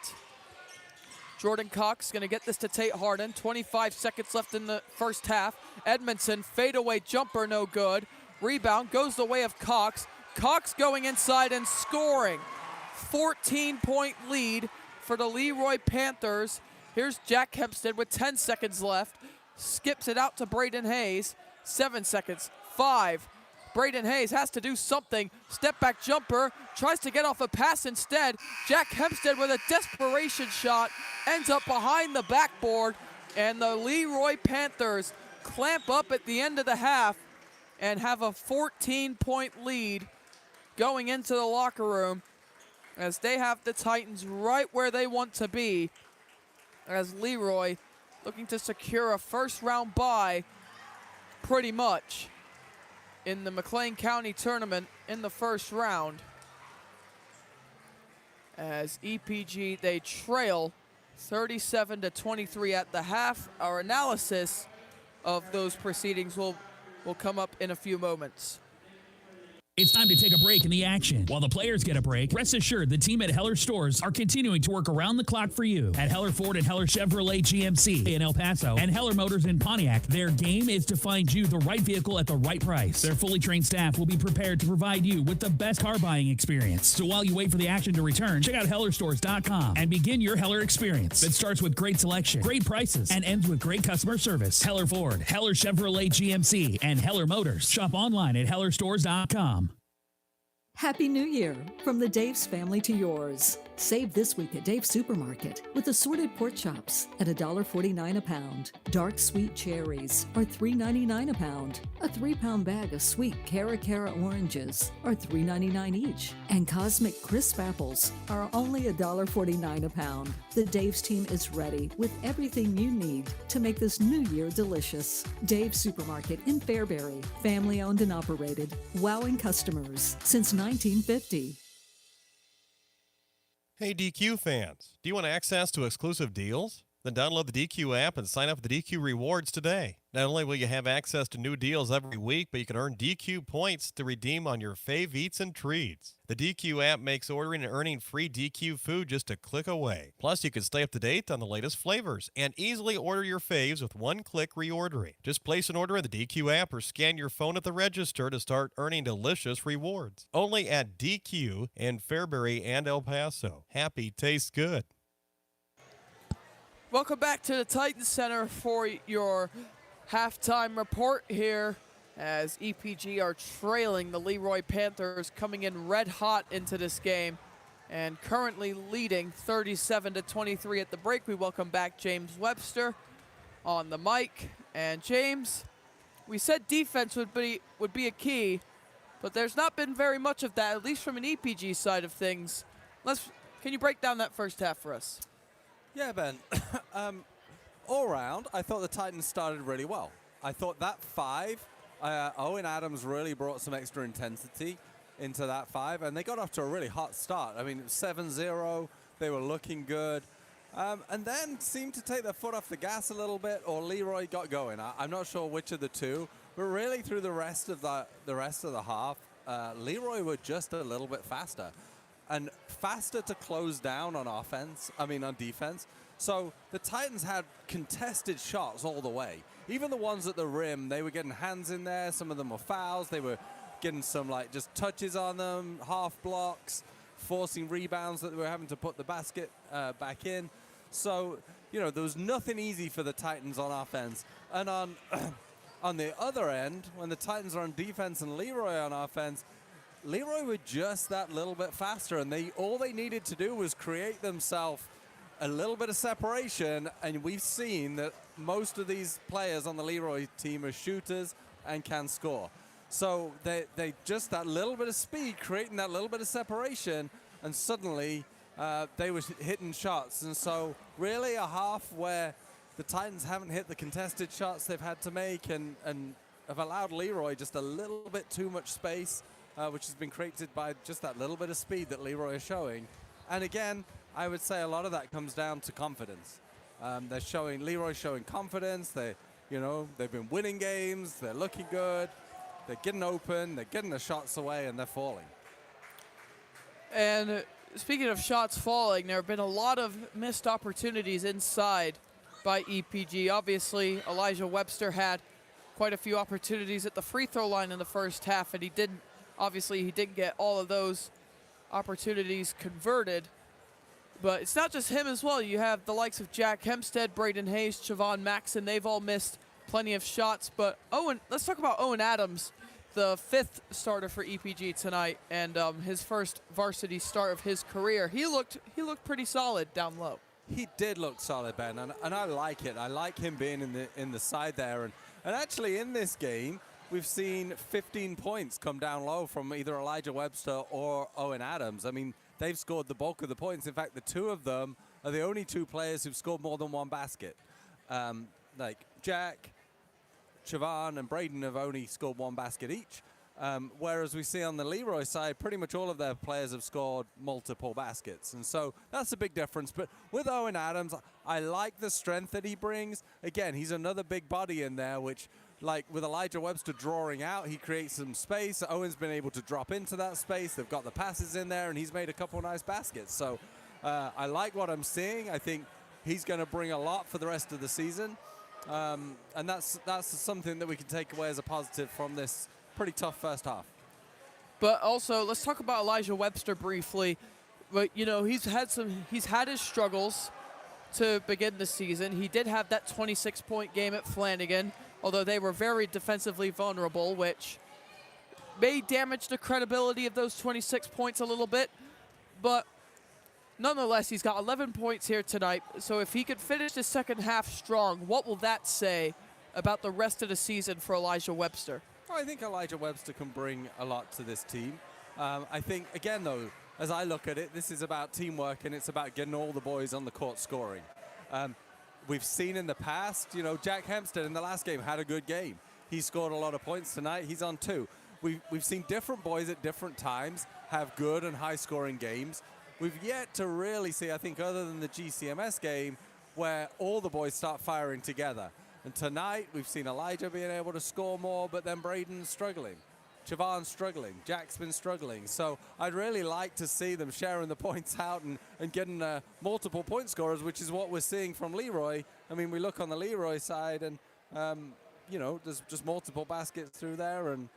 Jordan Cox going to get this to Tate Harden. 25 seconds left in the first half. Edmondson, fadeaway jumper, no good. Rebound goes the way of Cox. Cox going inside and scoring. 14-point lead for the LeRoy Panthers. Here's Jack Hempstead with 10 seconds left. Skips it out to Braden Hayes. 7 seconds, 5. Braden Hayes has to do something. Step back jumper, tries to get off a pass instead. Jack Hempstead with a desperation shot, ends up behind the backboard, and the LeRoy Panthers clamp up at the end of the half and have a 14-point lead going into the locker room, as they have the Titans right where they want to be, as LeRoy looking to secure a first-round bye pretty much in the McLean County tournament in the first round. As EPG, they trail 37-23 at the half. Our analysis of those proceedings will come up in a few moments. It's time to take a break in the action. While the players get a break, rest assured the team at Heller Stores are continuing to work around the clock for you. At Heller Ford and Heller Chevrolet GMC in El Paso and Heller Motors in Pontiac, their game is to find you the right vehicle at the right price. Their fully trained staff will be prepared to provide you with the best car buying experience. So while you wait for the action to return, check out HellerStores.com and begin your Heller experience that starts with great selection, great prices, and ends with great customer service. Heller Ford, Heller Chevrolet GMC, and Heller Motors. Shop online at HellerStores.com. Happy New Year from the Dave's family to yours. Save this week at Dave's Supermarket with assorted pork chops at $1.49 a pound. Dark sweet cherries are $3.99 a pound. A 3-pound bag of sweet Cara oranges are $3.99 each. And Cosmic Crisp apples are only $1.49 a pound. The Dave's team is ready with everything you need to make this new year delicious. Dave's Supermarket in Fairbury, family owned and operated, wowing customers since 1950. Hey DQ fans, do you want access to exclusive deals? Then download the DQ app and sign up for the DQ Rewards today. Not only will you have access to new deals every week, but you can earn DQ points to redeem on your fave eats and treats. The DQ app makes ordering and earning free DQ food just a click away. Plus, you can stay up to date on the latest flavors and easily order your faves with one-click reordering. Just place an order in the DQ app or scan your phone at the register to start earning delicious rewards. Only at DQ in Fairbury and El Paso. Happy tastes good. Welcome back to the Titans Center for your halftime report here, as EPG are trailing the LeRoy Panthers, coming in red hot into this game and currently leading 37-23 at the break. We welcome back James Webster on the mic. And James, we said defense would be a key, but there's not been very much of that, at least from an EPG side of things. Can you break down that first half for us? Yeah, Ben. All around, I thought the Titans started really well. I thought that 5, Owen Adams really brought some extra intensity into that 5, and they got off to a really hot start. I mean, it was 7-0. They were looking good. And then seemed to take their foot off the gas a little bit, or LeRoy got going. I'm not sure which of the two, but really through the rest of the half, LeRoy were just a little bit faster. And faster to close down on defense. So the Titans had contested shots all the way. Even the ones at the rim, they were getting hands in there. Some of them were fouls. They were getting some just touches on them, half blocks, forcing rebounds that they were having to put the basket back in. So, there was nothing easy for the Titans on offense. And on the other end, when the Titans are on defense and LeRoy on offense, LeRoy were just that little bit faster, and all they needed to do was create themselves a little bit of separation, and we've seen that most of these players on the LeRoy team are shooters and can score. So they just that little bit of speed, creating that little bit of separation, and suddenly they were hitting shots. And so really a half where the Titans haven't hit the contested shots they've had to make, and have allowed LeRoy just a little bit too much space, which has been created by just that little bit of speed that LeRoy is showing. And again, I would say a lot of that comes down to confidence. LeRoy's showing confidence. They've been winning games. They're looking good. They're getting open. They're getting the shots away, and they're falling. And speaking of shots falling, there have been a lot of missed opportunities inside by EPG. Obviously, Elijah Webster had quite a few opportunities at the free throw line in the first half, and he didn't get all of those opportunities converted. But it's not just him as well. You have the likes of Jack Hempstead, Braden Hayes, Javon Maxson. They've all missed plenty of shots. But let's talk about Owen Adams. the 5th starter for EPG tonight, and his first varsity start of his career. He looked pretty solid down low. He did look solid, Ben, and I like it. I like him being in the side there. And actually in this game, we've seen 15 points come down low from either Elijah Webster or Owen Adams. I mean, they've scored the bulk of the points. In fact, the two of them are the only two players who've scored more than one basket. Like Jack, Siobhan, and Braden have only scored one basket each. Whereas we see on the LeRoy side, pretty much all of their players have scored multiple baskets. And so that's a big difference. But with Owen Adams, I like the strength that he brings. Again, he's another big body in there, which, like with Elijah Webster drawing out, he creates some space. Owen's been able to drop into that space. They've got the passes in there, and he's made a couple nice baskets. So I like what I'm seeing. I think he's going to bring a lot for the rest of the season. And that's something that we can take away as a positive from this pretty tough first half. But also, let's talk about Elijah Webster briefly. But you know, he's had his struggles to begin the season. He did have that 26-point game at Flanagan, although they were very defensively vulnerable, which may damage the credibility of those 26 points a little bit. But nonetheless, he's got 11 points here tonight. So if he could finish the second half strong, what will that say about the rest of the season for Elijah Webster? I think Elijah Webster can bring a lot to this team. I think, again, though, as I look at it, this is about teamwork, and it's about getting all the boys on the court scoring. We've seen in the past, you know, Jack Hempstead in the last game had a good game. He scored a lot of points tonight. He's on 2. We've seen different boys at different times have good and high-scoring games. We've yet to really see, I think, other than the GCMS game, where all the boys start firing together. And tonight, we've seen Elijah being able to score more, but then Braden's struggling. Siobhan's struggling. Jack's been struggling. So I'd really like to see them sharing the points out and getting multiple point scorers, which is what we're seeing from LeRoy. I mean, we look on the LeRoy side, and, you know, there's just multiple baskets through there. And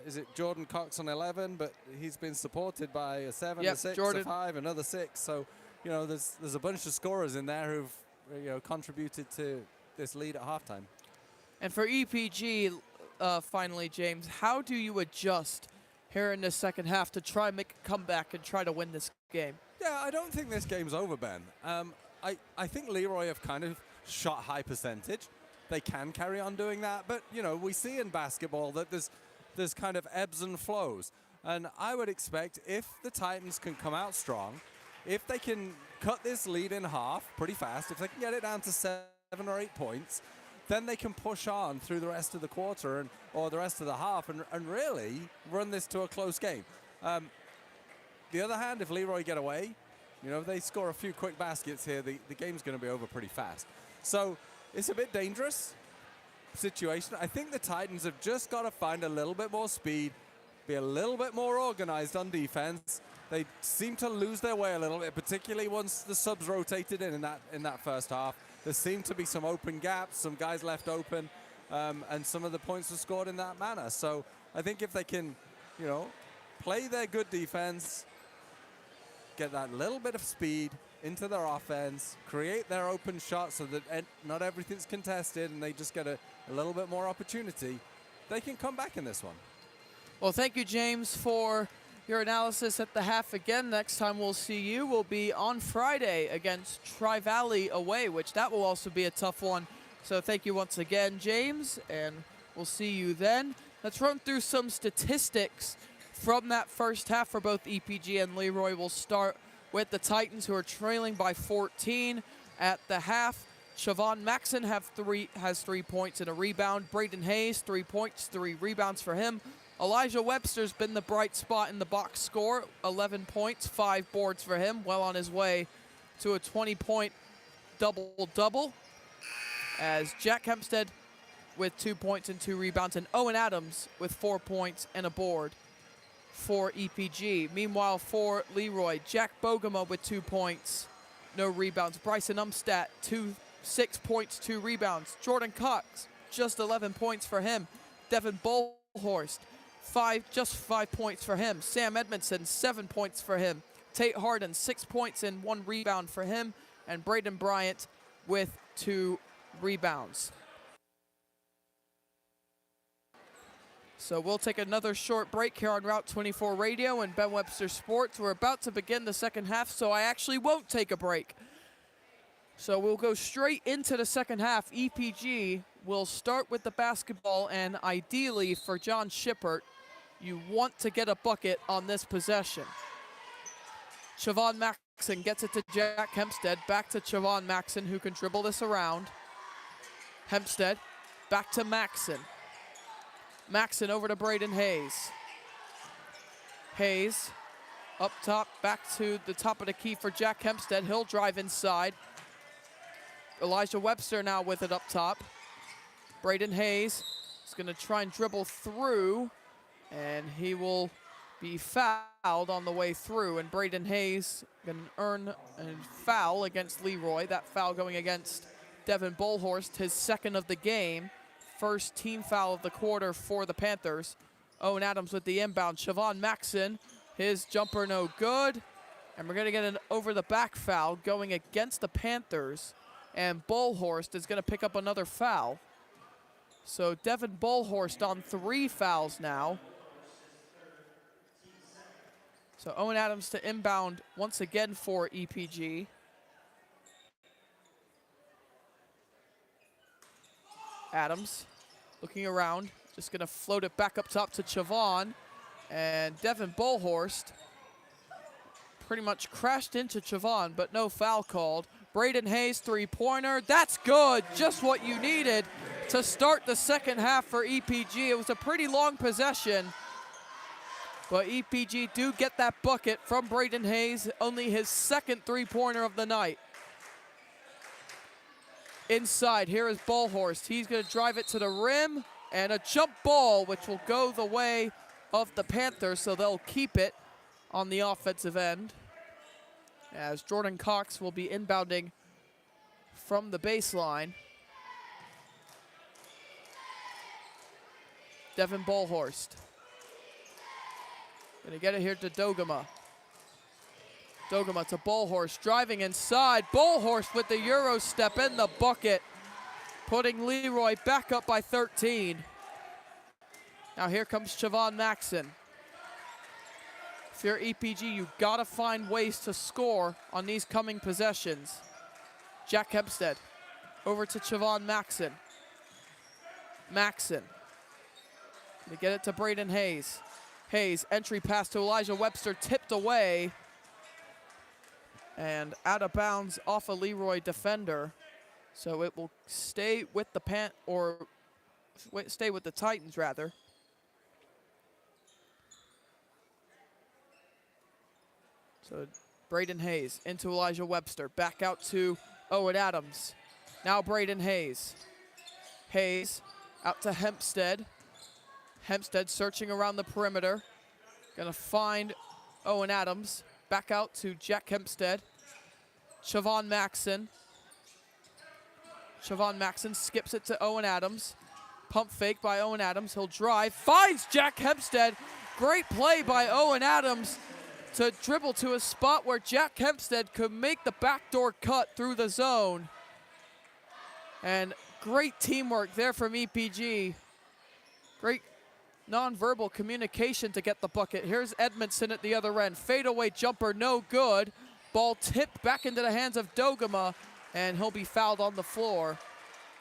is it Jordan Cox on 11? But he's been supported by a 7, a 6, Jordan. a 5, another 6. So, you know, there's a bunch of scorers in there who've, you know, contributed to this lead at halftime. And for EPG, finally, James, how do you adjust here in the second half to try and make a comeback and try to win this game? Yeah, I don't think this game's over, Ben. I think LeRoy have kind of shot high percentage. They can carry on doing that, but, you know, we see in basketball that there's kind of ebbs and flows. And I would expect if the Titans can come out strong, if they can cut this lead in half pretty fast, if they can get it down to 7 or 8 points, then they can push on through the rest of the quarter or the rest of the half and really run this to a close game. The other hand, if LeRoy get away, you know, if they score a few quick baskets here, the game's going to be over pretty fast. So it's a bit dangerous situation. I think the Titans have just got to find a little bit more speed, be a little bit more organized on defense. They seem to lose their way a little bit, particularly once the subs rotated in that first half. There seemed to be some open gaps, some guys left open, and some of the points were scored in that manner. So I think if they can, you know, play their good defense, get that little bit of speed into their offense, create their open shots so that not everything's contested and they just get a little bit more opportunity, they can come back in this one. Well, thank you, James, for your analysis at the half. Again, next time we'll see you will be on Friday against Tri-Valley away, which that will also be a tough one. So thank you once again, James, and we'll see you then. Let's run through some statistics from that first half for both EPG and LeRoy. We'll start with the Titans, who are trailing by 14 at the half. Siobhan Maxon has 3 points and a rebound. Braden Hayes, 3 points, 3 rebounds for him. Elijah Webster's been the bright spot in the box score, 11 points, 5 boards for him, well on his way to a 20-point double-double. As Jack Hempstead with 2 points and 2 rebounds, and Owen Adams with 4 points and a board for EPG. Meanwhile, for LeRoy, Jack Bogema with 2 points, no rebounds. Bryson Umstadt, 6 points, 2 rebounds. Jordan Cox, just 11 points for him. Devin Bullhorst, just 5 points for him. Sam Edmondson, 7 points for him. Tate Harden, 6 points and 1 rebound for him. And Braden Bryant with 2 rebounds. So we'll take another short break here on Route 24 Radio and Ben Webster Sports. We're about to begin the second half, so I actually won't take a break. So we'll go straight into the second half. EPG will start with the basketball, and ideally for John Shippert, you want to get a bucket on this possession. Chavon Maxon gets it to Jack Hempstead. Back to Chavon Maxon, who can dribble this around. Hempstead, back to Maxon. Maxon over to Braden Hayes. Hayes up top, back to the top of the key for Jack Hempstead. He'll drive inside. Elijah Webster now with it up top. Braden Hayes is going to try and dribble through, and he will be fouled on the way through. And Braden Hayes going to earn a foul against LeRoy. That foul going against Devin Bolhorst, his second of the game. First team foul of the quarter for the Panthers. Owen Adams with the inbound. Chavon Maxon, his jumper no good. And we're going to get an over-the-back foul going against the Panthers. And Bolhorst is going to pick up another foul. So Devin Bolhorst on 3 fouls now. So Owen Adams to inbound once again for EPG. Adams looking around, just going to float it back up top to Chavon. And Devin Bolhorst pretty much crashed into Chavon, but no foul called. Braden Hayes, three-pointer. That's good, just what you needed to start the second half for EPG. It was a pretty long possession, but EPG do get that bucket from Braden Hayes, only his second three-pointer of the night. Inside, here is Bolhorst. He's going to drive it to the rim, and a jump ball, which will go the way of the Panthers, so they'll keep it on the offensive end, as Jordan Cox will be inbounding from the baseline. Devin Bolhorst. Going to get it here to Dogama. Dogama to Bolhorst, driving inside. Bolhorst with the Euro step in the bucket, putting LeRoy back up by 13. Now here comes Chavon Maxon. If you're EPG, you've got to find ways to score on these coming possessions. Jack Hempstead over to Chavon Maxon. Maxon. They get it to Braden Hayes. Hayes, entry pass to Elijah Webster, tipped away. And out of bounds off a LeRoy defender. So it will stay with the stay with the Titans rather. So Braden Hayes into Elijah Webster, back out to Owen Adams. Now Braden Hayes. Hayes out to Hempstead. Hempstead searching around the perimeter. Gonna find Owen Adams. Back out to Jack Hempstead. Chavon Maxon. Chavon Maxon skips it to Owen Adams. Pump fake by Owen Adams. He'll drive. Finds Jack Hempstead. Great play by Owen Adams to dribble to a spot where Jack Hempstead could make the backdoor cut through the zone. And great teamwork there from EPG. Great nonverbal communication to get the bucket. Here's Edmondson at the other end. Fadeaway jumper, no good. Ball tipped back into the hands of Dogama, and he'll be fouled on the floor.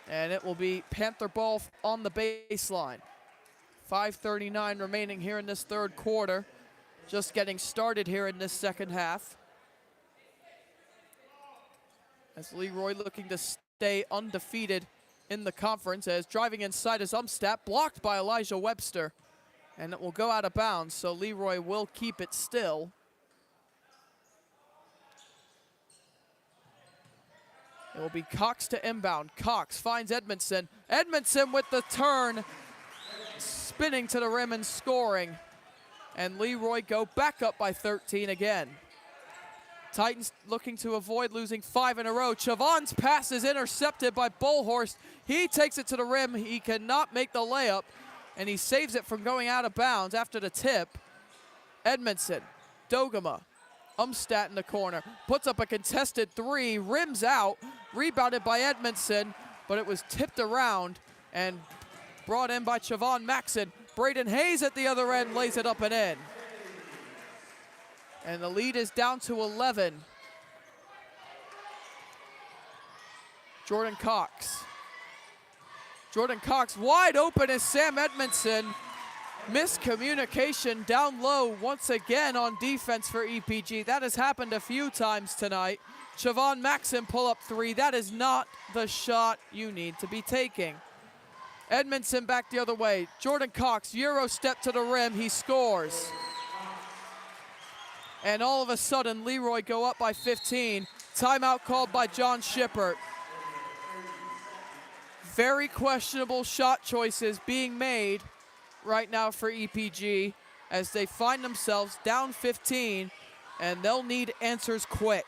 And it will be Panther ball on the baseline. 5:39 remaining here in this third quarter. Just getting started here in this second half. As LeRoy looking to stay undefeated in the conference, as driving inside is Umstat, blocked by Elijah Webster, and it will go out of bounds, so LeRoy will keep it still. It will be Cox to inbound. Cox finds Edmondson. Edmondson with the turn, spinning to the rim and scoring. And LeRoy go back up by 13 again. Titans looking to avoid losing 5 in a row. Chavon's pass is intercepted by Bolhorst. He takes it to the rim. He cannot make the layup, and he saves it from going out of bounds after the tip. Edmondson, Dogama, Umstat in the corner, puts up a contested three, rims out, rebounded by Edmondson, but it was tipped around and brought in by Chavon Maxon. Braden Hayes at the other end lays it up and in. And the lead is down to 11. Jordan Cox. Jordan Cox wide open is Sam Edmondson. Miscommunication down low once again on defense for EPG. That has happened a few times tonight. Chavon Maxson pull up three. That is not the shot you need to be taking. Edmondson back the other way. Jordan Cox, Euro step to the rim. He scores. And all of a sudden, LeRoy go up by 15. Timeout called by John Shippert. Very questionable shot choices being made right now for EPG as they find themselves down 15, and they'll need answers quick.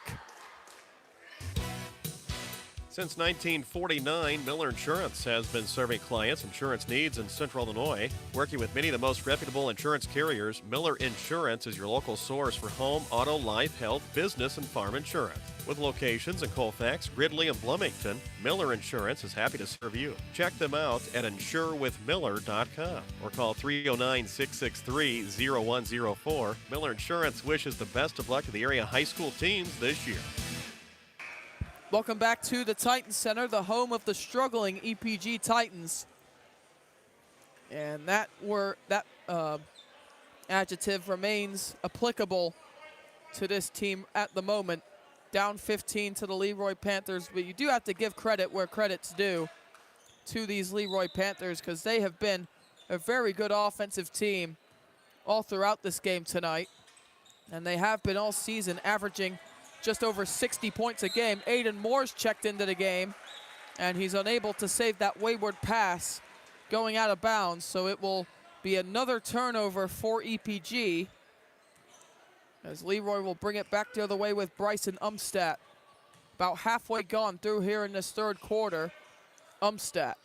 Since 1949, Miller Insurance has been serving clients' insurance needs in Central Illinois. Working with many of the most reputable insurance carriers, Miller Insurance is your local source for home, auto, life, health, business, and farm insurance. With locations in Colfax, Gridley, and Bloomington, Miller Insurance is happy to serve you. Check them out at insurewithmiller.com or call 309-663-0104. Miller Insurance wishes the best of luck to the area high school teams this year. Welcome back to the Titan Center, the home of the struggling EPG Titans. And that adjective remains applicable to this team at the moment. Down 15 to the LeRoy Panthers, but you do have to give credit where credit's due to these LeRoy Panthers because they have been a very good offensive team all throughout this game tonight. And they have been all season, averaging just over 60 points a game. Aiden Moore's checked into the game, and he's unable to save that wayward pass going out of bounds, so it will be another turnover for EPG as LeRoy will bring it back the other way with Bryson Umstadt. About halfway gone through here in this third quarter. Umstadt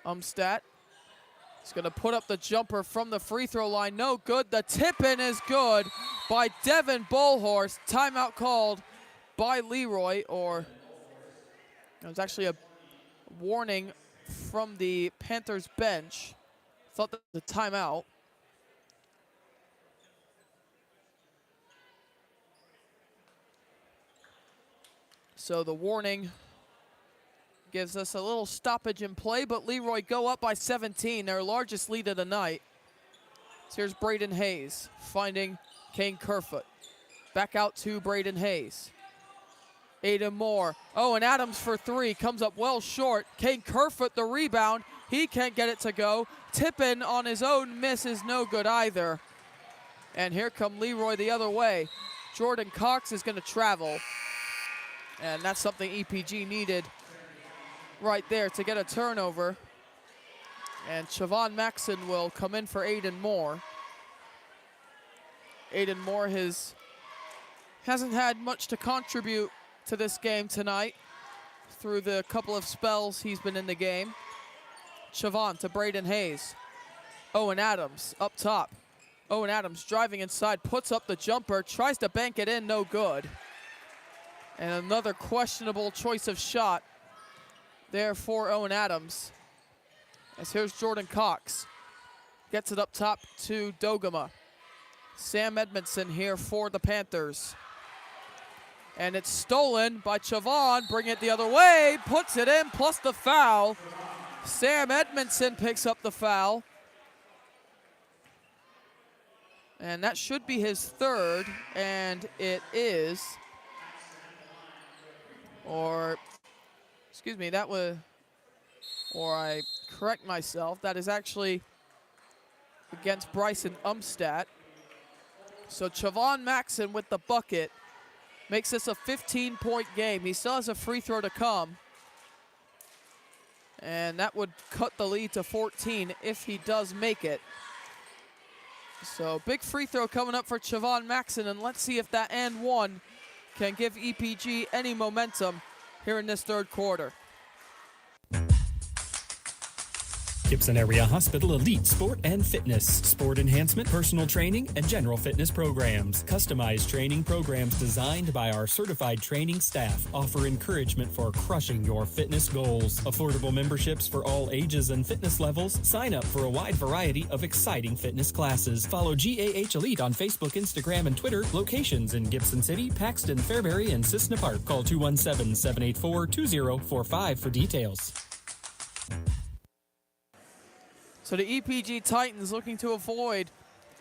is going to put up the jumper from the free throw line. No good. The tip-in is good by Devin Bullhorse. Timeout called by LeRoy, or it was actually a warning from the Panthers bench. Thought that was a timeout. So the warning gives us a little stoppage in play, but LeRoy go up by 17, their largest lead of the night. So here's Braden Hayes finding Kane Kerfoot. Back out to Braden Hayes. Aiden Moore. Oh, and Adams for three. Comes up well short. Kane Kerfoot the rebound. He can't get it to go. Tippin on his own miss is no good either. And here come LeRoy the other way. Jordan Cox is going to travel. And that's something EPG needed right there to get a turnover. And Chavon Maxson will come in for Aiden Moore. Aiden Moore hasn't had much to contribute to this game tonight through the couple of spells he's been in the game. Chavon to Braden Hayes. Owen Adams up top. Owen Adams driving inside, puts up the jumper, tries to bank it in, no good. And another questionable choice of shot there for Owen Adams. As here's Jordan Cox. Gets it up top to Dogama. Sam Edmondson here for the Panthers. And it's stolen by Chavon. Bring it the other way. Puts it in, plus the foul. Sam Edmondson picks up the foul. And that should be his third. And it is. Or, excuse me, that was, or I correct myself, that is actually against Bryson Umstadt. So Chavon Maxson with the bucket makes this a 15-point game. He still has a free throw to come. And that would cut the lead to 14 if he does make it. So big free throw coming up for Chavon Maxson, and let's see if that and one can give EPG any momentum here in this third quarter. Gibson Area Hospital Elite Sport and Fitness, sport enhancement, personal training, and general fitness programs. Customized training programs designed by our certified training staff offer encouragement for crushing your fitness goals. Affordable memberships for all ages and fitness levels. Sign up for a wide variety of exciting fitness classes. Follow GAH Elite on Facebook, Instagram, and Twitter. Locations in Gibson City, Paxton, Fairbury, and Cissna Park. Call 217-784-2045 for details. So the EPG Titans looking to avoid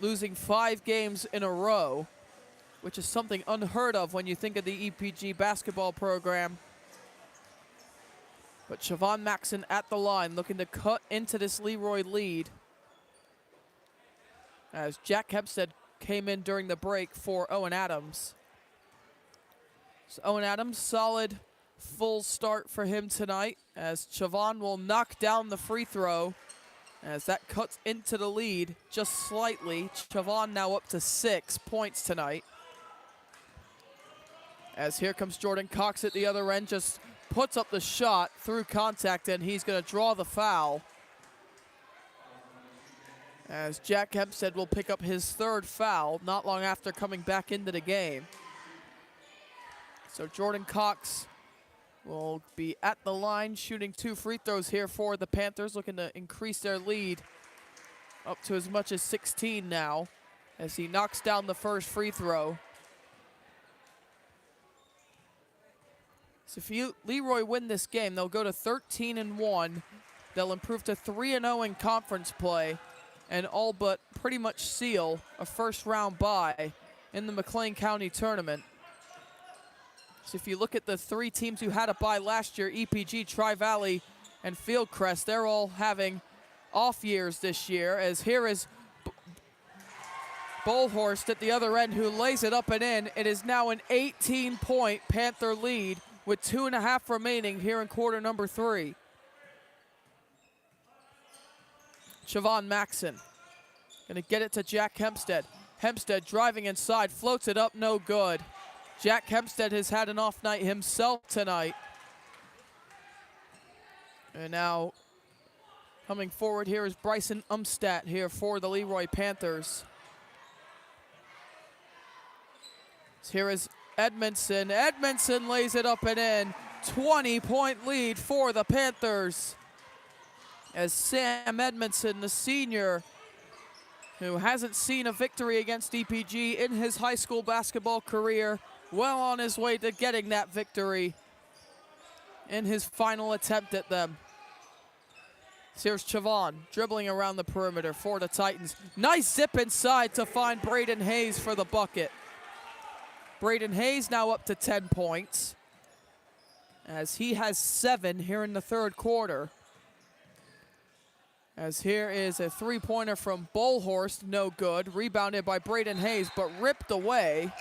losing 5 games in a row, which is something unheard of when you think of the EPG basketball program. But Siobhan Maxson at the line looking to cut into this LeRoy lead, as Jack Hempstead came in during the break for Owen Adams. So Owen Adams, solid full start for him tonight, as Siobhan will knock down the free throw, as that cuts into the lead just slightly. Siobhan now up to 6 points tonight. As here comes Jordan Cox at the other end, just puts up the shot through contact, and he's going to draw the foul. As Jack Hempstead will pick up his 3rd foul not long after coming back into the game. So Jordan Cox will be at the line shooting 2 free throws here for the Panthers, looking to increase their lead up to as much as 16 now, as he knocks down the first free throw. So if LeRoy win this game, they'll go to 13-1. They'll improve to 3-0 in conference play, and all but pretty much seal a first-round bye in the McLean County tournament. So if you look at the 3 teams who had a bye last year, EPG, Tri-Valley, and Fieldcrest, they're all having off years this year, as here is Bullhorst at the other end, who lays it up and in. It is now an 18-point Panther lead with 2.5 remaining here in quarter number 3. Siobhan Maxson gonna get it to Jack Hempstead. Hempstead driving inside, floats it up, no good. Jack Hempstead has had an off night himself tonight. And now coming forward here is Bryson Umstadt here for the LeRoy Panthers. So here is Edmondson. Edmondson lays it up and in. 20-point lead for the Panthers, as Sam Edmondson, the senior, who hasn't seen a victory against EPG in his high school basketball career, well on his way to getting that victory in his final attempt at them. So here's Siobhan dribbling around the perimeter for the Titans. Nice zip inside to find Braden Hayes for the bucket. Braden Hayes now up to 10 points, as he has 7 here in the 3rd quarter. As here is a 3-pointer from Bullhorst, no good. Rebounded by Braden Hayes, but ripped away,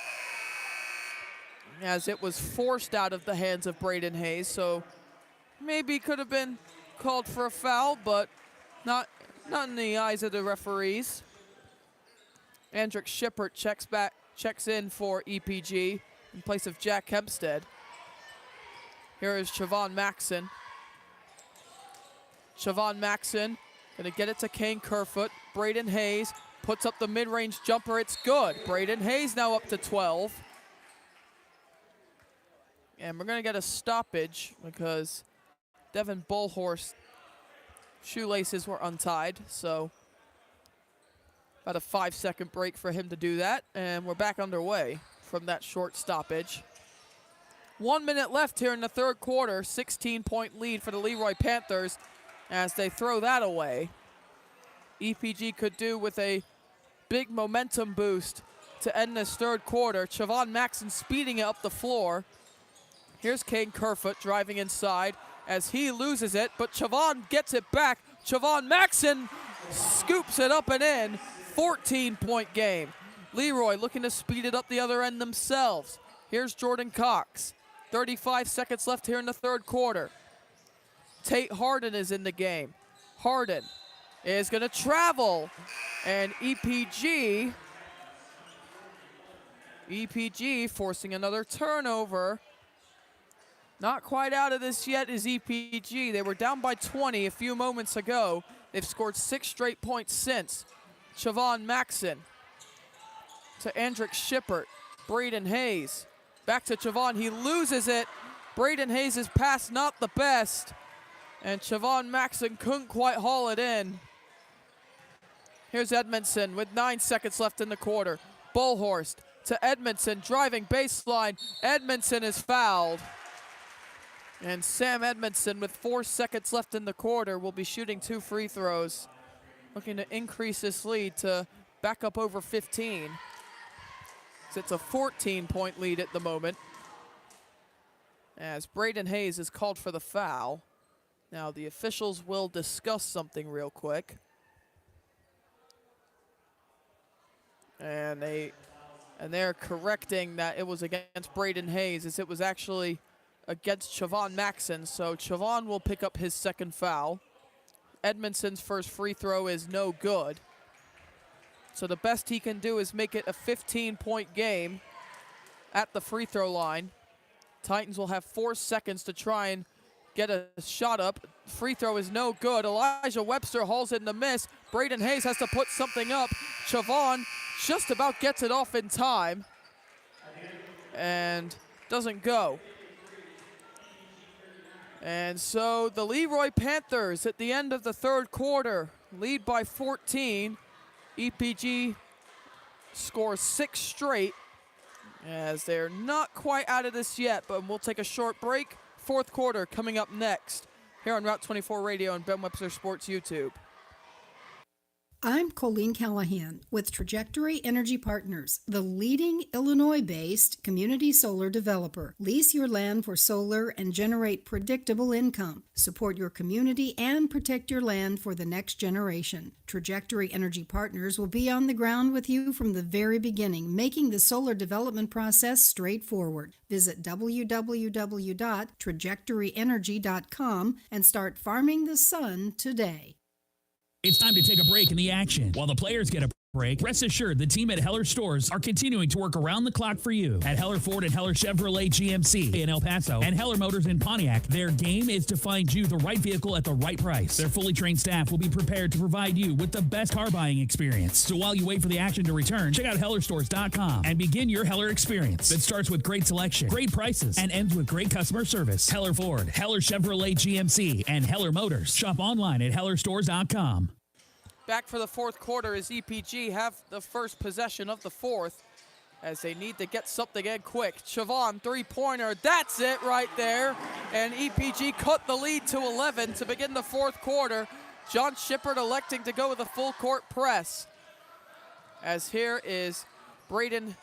as it was forced out of the hands of Braden Hayes. So maybe could have been called for a foul, but not in the eyes of the referees. Andrick Shippert checks in for EPG in place of Jack Hempstead. Here is Siobhan Maxson. Siobhan Maxson gonna get it to Kane Kerfoot. Braden Hayes puts up the mid-range jumper, it's good. Braden Hayes now up to 12. And we're gonna get a stoppage because Devin Bullhorst's shoelaces were untied, so about a 5-second break for him to do that, and we're back underway from that short stoppage. 1 minute left here in the 3rd quarter, 16-point lead for the LeRoy Panthers as they throw that away. EPG could do with a big momentum boost to end this 3rd quarter. Siobhan Maxson speeding it up the floor. Here's Kane Kerfoot driving inside as he loses it, but Siobhan gets it back. Siobhan Maxson scoops it up and in. 14-point game. LeRoy looking to speed it up the other end themselves. Here's Jordan Cox. 35 seconds left here in the 3rd quarter. Tate Harden is in the game. Harden is going to travel, and EPG forcing another turnover. Not quite out of this yet is EPG. They were down by 20 a few moments ago. They've scored 6 straight points since. Chavon Maxson to Andrick Shippert. Braden Hayes back to Chavon. He loses it. Braden Hayes' pass not the best. And Chavon Maxson couldn't quite haul it in. Here's Edmondson with 9 seconds left in the quarter. Bullhorst to Edmondson, driving baseline. Edmondson is fouled. And Sam Edmondson, with 4 seconds left in the quarter, will be shooting 2 free throws, looking to increase this lead to back up over 15. So it's a 14-point lead at the moment, as Braden Hayes is called for the foul. Now the officials will discuss something real quick. And they're correcting that it was against Braden Hayes, as it was actually against Chavon Maxson. So Chavon will pick up his second foul. Edmondson's first free throw is no good. So the best he can do is make it a 15-point game at the free throw line. Titans will have 4 seconds to try and get a shot up. Free throw is no good. Elijah Webster hauls in the miss. Braden Hayes has to put something up. Chavon just about gets it off in time and doesn't go. And so the LeRoy Panthers at the end of the third quarter lead by 14. EPG scores 6 straight, as they're not quite out of this yet, but we'll take a short break. Fourth quarter coming up next here on Route 24 Radio and Ben Webster Sports YouTube. I'm Colleen Callahan with Trajectory Energy Partners, the leading Illinois-based community solar developer. Lease your land for solar and generate predictable income. Support your community and protect your land for the next generation. Trajectory Energy Partners will be on the ground with you from the very beginning, making the solar development process straightforward. Visit www.trajectoryenergy.com and start farming the sun today. It's time to take a break in the action. While the players get a break, rest assured the team at Heller Stores are continuing to work around the clock for you. At Heller Ford and Heller Chevrolet GMC in El Paso and Heller Motors in Pontiac, their game is to find you the right vehicle at the right price. Their fully trained staff will be prepared to provide you with the best car buying experience. So while you wait for the action to return, check out HellerStores.com and begin your Heller experience that starts with great selection, great prices, and ends with great customer service. Heller Ford, Heller Chevrolet GMC, and Heller Motors. Shop online at HellerStores.com. Back for the fourth quarter as EPG have the first possession of the fourth, as they need to get something in quick. Chavon, three-pointer, that's it right there. And EPG cut the lead to 11 to begin the fourth quarter. John Shippert electing to go with a full-court press. As here is Braden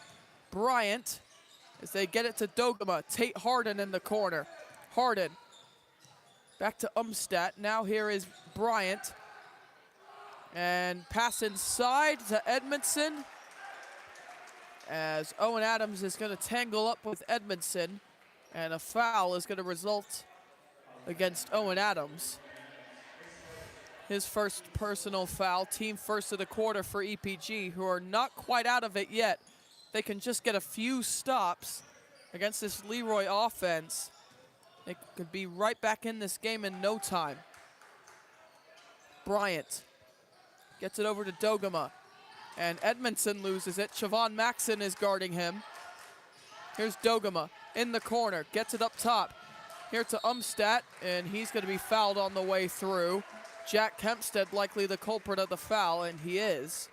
Bryant as they get it to Dogema. Tate Harden in the corner. Harden back to Umstadt. Now here is Bryant. And pass inside to Edmondson, as Owen Adams is going to tangle up with Edmondson, and a foul is going to result against Owen Adams. His first personal foul, team first of the quarter for EPG, who are not quite out of it yet. They can just get a few stops against this LeRoy offense. They could be right back in this game in no time. Bryant gets it over to Dogema, and Edmondson loses it. Chavon Maxson is guarding him. Here's Dogema in the corner, gets it up top. Here to Umstadt, and he's going to be fouled on the way through. Jack Hempstead likely the culprit of the foul, and he is.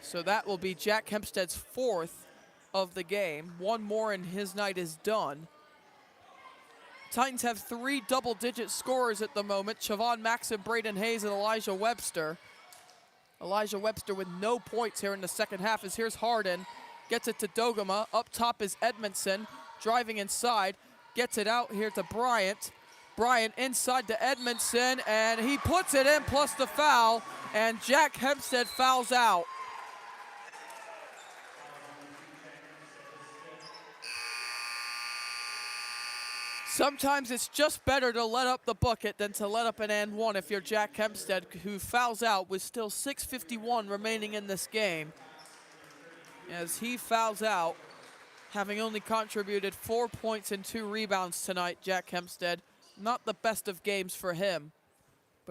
So that will be Jack Hempstead's fourth of the game. One more and his night is done. Titans have 3 double-digit scorers at the moment: Chavon Maxson, Braden Hayes, and Elijah Webster. Elijah Webster with no points here in the second half, as here's Harden. Gets it to Dogema. Up top is Edmondson, driving inside. Gets it out here to Bryant. Bryant inside to Edmondson, and he puts it in, plus the foul, and Jack Hempstead fouls out. Sometimes it's just better to let up the bucket than to let up an and one if you're Jack Hempstead, who fouls out with still 6:51 remaining in this game. As he fouls out, having only contributed 4 points and 2 rebounds tonight, Jack Hempstead. Not the best of games for him,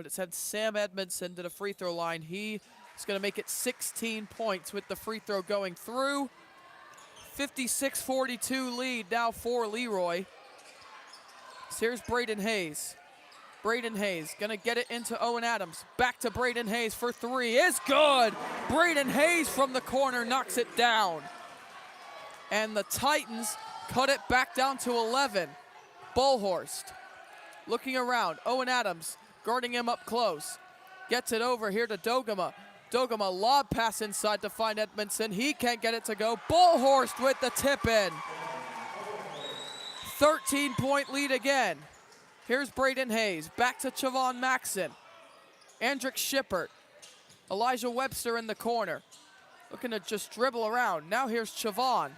but it sent Sam Edmondson to the free throw line. He is going to make it 16 points with the free throw going through. 56-42 lead now for LeRoy. So here's Braden Hayes. Braden Hayes gonna get it into Owen Adams. Back to Braden Hayes for three. Is good! Braden Hayes from the corner knocks it down. And the Titans cut it back down to 11. Bullhorst looking around. Owen Adams guarding him up close. Gets it over here to Dogama. Dogama lob pass inside to find Edmondson. He can't get it to go. Bullhorst with the tip in. 13-point lead again. Here's Braden Hayes. Back to Chavon Maxson. Andrick Shippert. Elijah Webster in the corner. Looking to just dribble around. Now here's Chavon.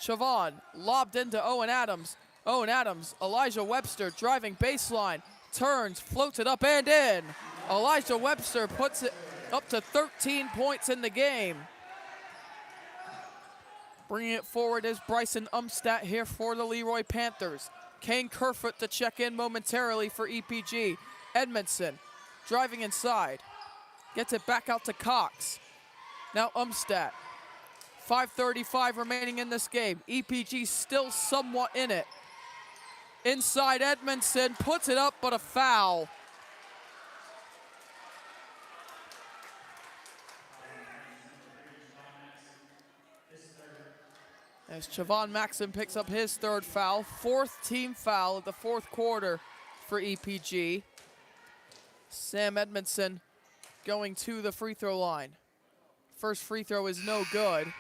Chavon lobbed into Owen Adams. Owen Adams, Elijah Webster driving baseline. Turns, floats it up and in. Elijah Webster puts it up to 13 points in the game. Bringing it forward is Bryson Umstadt here for the LeRoy Panthers. Kane Kerfoot to check in momentarily for EPG. Edmondson driving inside. Gets it back out to Cox. Now Umstadt. 5:35 remaining in this game. EPG still somewhat in it. Inside Edmondson, puts it up, but a foul. As Chavon Maxson picks up his third foul, fourth team foul of the fourth quarter for EPG. Sam Edmondson going to the free throw line. First free throw is no good.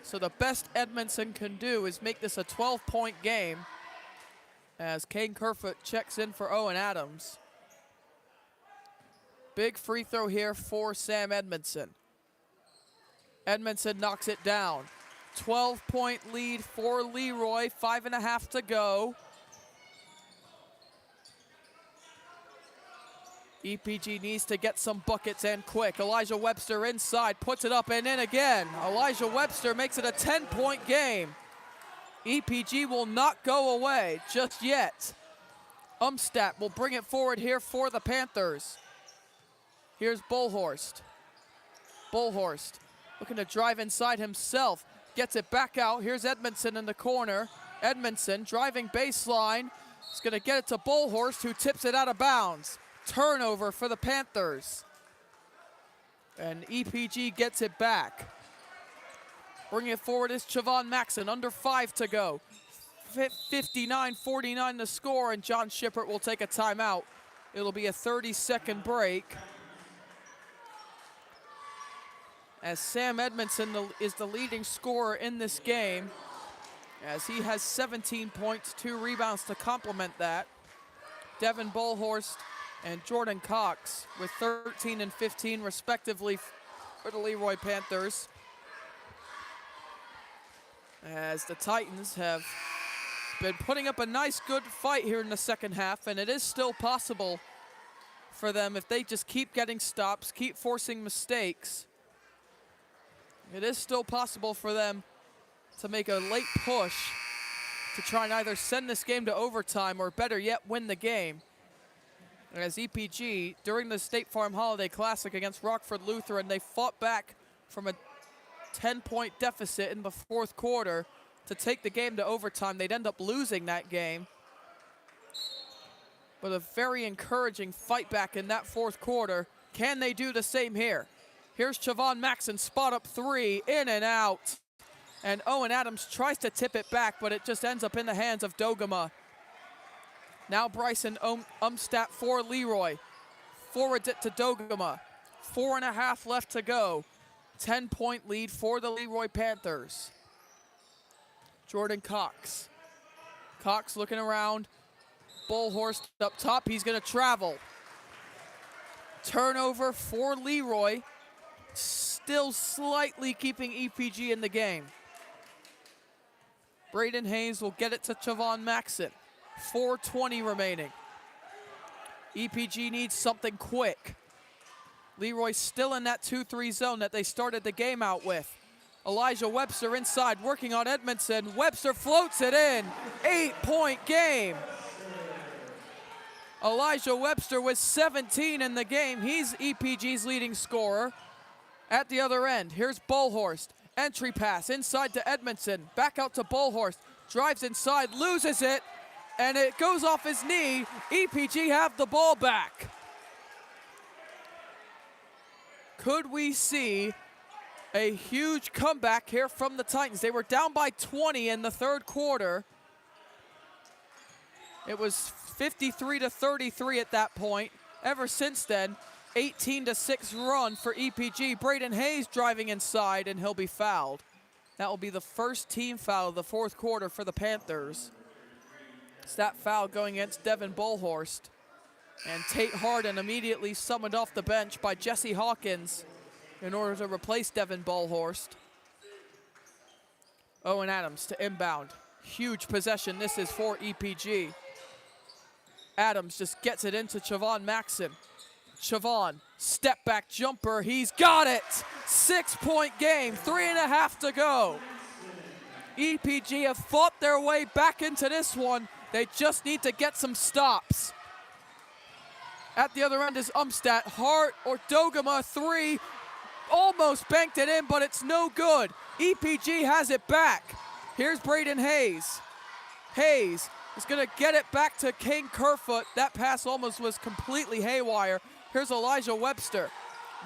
So the best Edmondson can do is make this a 12-point game as Kane Kerfoot checks in for Owen Adams. Big free throw here for Sam Edmondson. Edmondson knocks it down. 12-point lead for LeRoy, 5.5 to go. EPG needs to get some buckets and quick. Elijah Webster inside, puts it up and in again. Elijah Webster makes it a 10-point game. EPG will not go away just yet. Umstadt will bring it forward here for the Panthers. Here's Bullhorst. Bullhorst looking to drive inside himself. Gets it back out. Here's Edmondson in the corner. Edmondson driving baseline. He's going to get it to Bullhorst, who tips it out of bounds. Turnover for the Panthers. And EPG gets it back. Bringing it forward is Chavon Maxson. Under 5 to go. 59-49 the score, and John Shippert will take a timeout. It'll be a 30-second break. As Sam Edmondson is the leading scorer in this game, as he has 17 points, 2 rebounds to complement that. Devin Bullhorst and Jordan Cox with 13 and 15 respectively for the LeRoy Panthers. As the Titans have been putting up a nice, good fight here in the second half, and it is still possible for them if they just keep getting stops, keep forcing mistakes. It is still possible for them to make a late push to try and either send this game to overtime or better yet, win the game. As EPG, during the State Farm Holiday Classic against Rockford Lutheran, they fought back from a 10-point deficit in the fourth quarter to take the game to overtime. They'd end up losing that game. But a very encouraging fight back in that fourth quarter. Can they do the same here? Here's Chavon Maxson, spot up 3, in and out. And Owen Adams tries to tip it back, but it just ends up in the hands of Dogama. Now Bryson Umstadt for LeRoy. Forwards it to Dogama. 4.5 left to go. 10-point lead for the LeRoy Panthers. Jordan Cox. Cox looking around. Bullhorst up top, he's gonna travel. Turnover for LeRoy. Still slightly keeping EPG in the game. Braden Hayes will get it to Chavon Maxson. 4:20 remaining. EPG needs something quick. LeRoy still in that 2-3 zone that they started the game out with. Elijah Webster inside, working on Edmondson. Webster floats it in. 8-point game. Elijah Webster with 17 in the game. He's EPG's leading scorer. At the other end, here's Bullhorst. Entry pass inside to Edmondson. Back out to Bullhorst. Drives inside, loses it, and it goes off his knee. EPG have the ball back. Could we see a huge comeback here from the Titans? They were down by 20 in the third quarter. It was 53-33 at that point. Ever since then, 18-6 run for EPG. Braden Hayes driving inside, and he'll be fouled. That will be the first team foul of the fourth quarter for the Panthers. It's that foul going against Devin Bullhorst. And Tate Harden immediately summoned off the bench by Jesse Hawkins in order to replace Devin Bullhorst. Owen Adams to inbound. Huge possession this is for EPG. Adams just gets it into Chavon Maxson. Chavon, step back jumper, he's got it! 6-point game, 3.5 to go. EPG have fought their way back into this one. They just need to get some stops. At the other end is Umstadt. Hart or Dogema, 3. Almost banked it in, but it's no good. EPG has it back. Here's Braden Hayes. Hayes is gonna get it back to Kane Kerfoot. That pass almost was completely haywire. Here's Elijah Webster.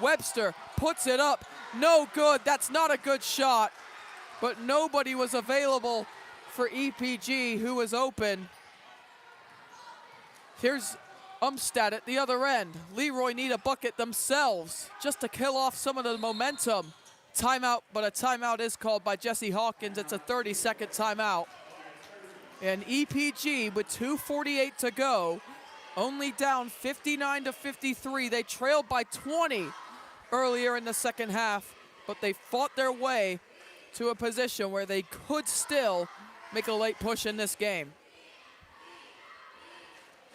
Webster puts it up. No good. That's not a good shot. But nobody was available for EPG, who was open. Here's Umstadt at the other end. LeRoy need a bucket themselves just to kill off some of the momentum. Timeout, but a timeout is called by Jesse Hawkins. It's a 30-second timeout. And EPG, with 2:48 to go, only down 59-53. They trailed by 20 earlier in the second half, but they fought their way to a position where they could still make a late push in this game.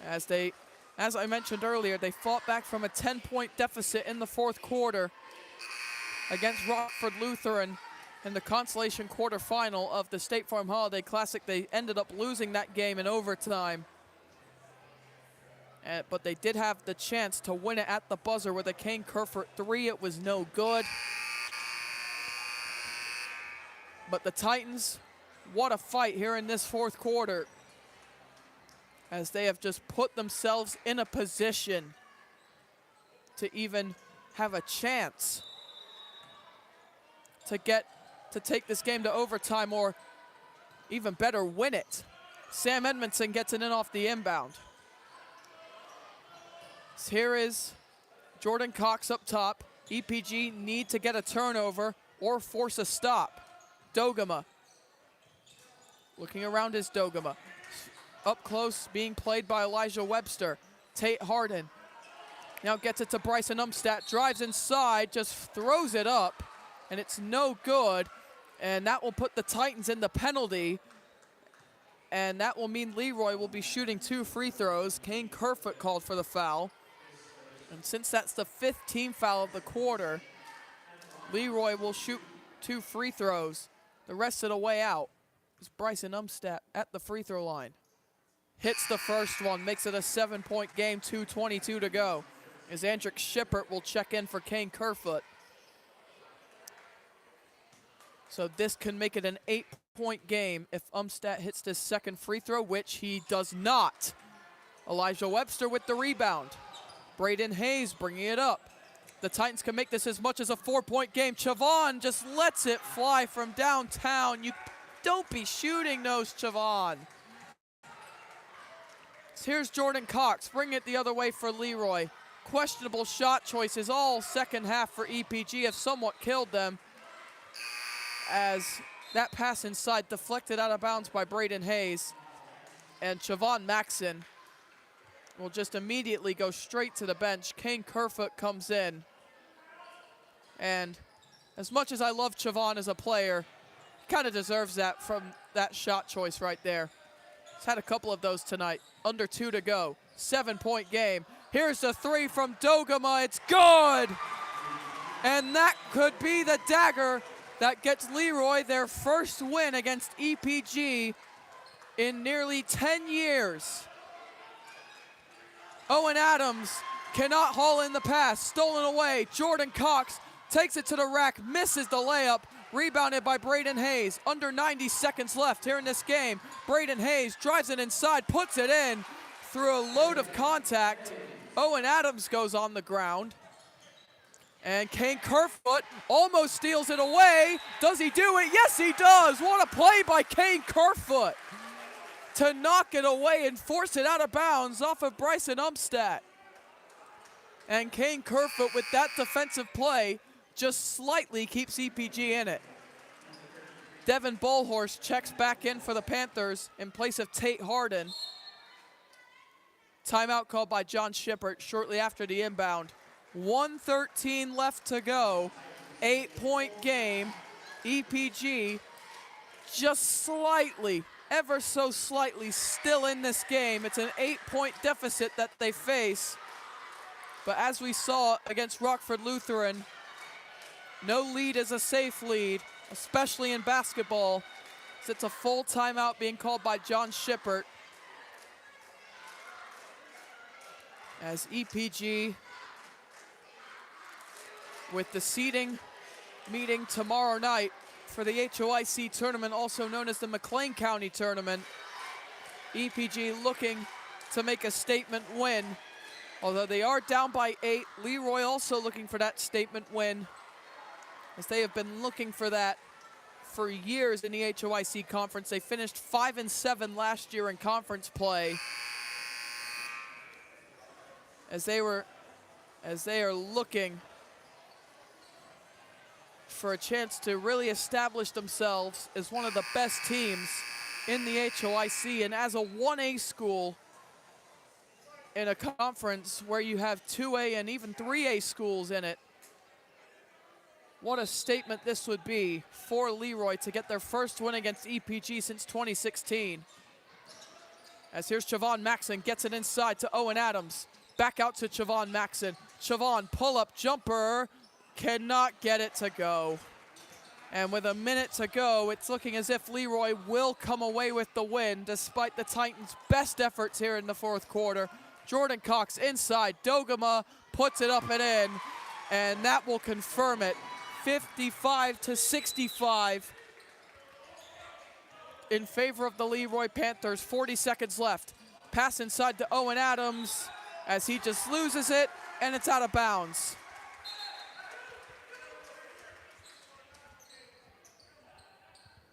As I mentioned earlier, they fought back from a 10-point deficit in the fourth quarter against Rockford Lutheran in the consolation quarterfinal of the State Farm Holiday Classic. They ended up losing that game in overtime. But they did have the chance to win it at the buzzer with a Kane Kerfoot 3. It was no good. But the Titans, what a fight here in this fourth quarter, as they have just put themselves in a position to even have a chance to take this game to overtime, or even better, win it. Sam Edmondson gets it in off the inbound. So here is Jordan Cox up top. EPG need to get a turnover or force a stop. Dogema. Looking around is Dogema. Up close, being played by Elijah Webster. Tate Harden now gets it to Bryson Umstadt. Drives inside, just throws it up, and it's no good. And that will put the Titans in the penalty. And that will mean LeRoy will be shooting 2 free throws. Kane Kerfoot called for the foul. And since that's the 5th team foul of the quarter, LeRoy will shoot 2 free throws. The rest of the way out is Bryson Umstadt at the free throw line. Hits the first one, makes it a 7-point game, 2:22 to go. As Andrick Shippert will check in for Kane Kerfoot. So this can make it an 8-point game if Umstadt hits this second free throw, which he does not. Elijah Webster with the rebound. Braden Hayes bringing it up. The Titans can make this as much as a 4-point game. Chavon just lets it fly from downtown. You don't be shooting those, Chavon. So here's Jordan Cox, bring it the other way for LeRoy. Questionable shot choices all second half for EPG have somewhat killed them, as that pass inside deflected out of bounds by Braden Hayes. And Chavon Maxson will just immediately go straight to the bench. Kane Kerfoot comes in. And as much as I love Chavon as a player, he kind of deserves that from that shot choice right there. He's had a couple of those tonight. Under 2 to go. 7-point game. Here's the 3 from Dogema. It's good! And that could be the dagger that gets LeRoy their first win against EPG in nearly 10 years. Owen Adams cannot haul in the pass. Stolen away. Jordan Cox takes it to the rack, misses the layup. Rebounded by Braden Hayes. Under 90 seconds left here in this game. Braden Hayes drives it inside, puts it in through a load of contact. Owen Adams goes on the ground. And Kane Kerfoot almost steals it away. Does he do it? Yes, he does. What a play by Kane Kerfoot to knock it away and force it out of bounds off of Bryson Umstadt. And Kane Kerfoot, with that defensive play, just slightly keeps EPG in it. Devin Bullhorse checks back in for the Panthers in place of Tate Harden. Timeout called by John Shippert shortly after the inbound. 1:13 left to go. 8-point game. EPG just slightly, ever so slightly, still in this game. It's an 8-point deficit that they face. But as we saw against Rockford Lutheran, no lead is a safe lead, especially in basketball. So it's a full timeout being called by John Shippert. As EPG, with the seeding meeting tomorrow night for the HOIC tournament, also known as the McLean County Tournament. EPG looking to make a statement win. Although they are down by 8, LeRoy also looking for that statement win, as they have been looking for that for years in the HOIC conference. They finished 5-7 last year in conference play, as they are looking for a chance to really establish themselves as one of the best teams in the HOIC, and as a 1A school in a conference where you have 2A and even 3A schools in it. What a statement this would be for LeRoy to get their first win against EPG since 2016. As here's Chavon Maxson, gets it inside to Owen Adams. Back out to Chavon Maxson. Chavon, pull-up jumper, cannot get it to go. And with a minute to go, it's looking as if LeRoy will come away with the win despite the Titans' best efforts here in the fourth quarter. Jordan Cox inside, Dogema puts it up and in, and that will confirm it. 55-65 in favor of the LeRoy Panthers. 40 seconds left. Pass inside to Owen Adams as he just loses it, and it's out of bounds.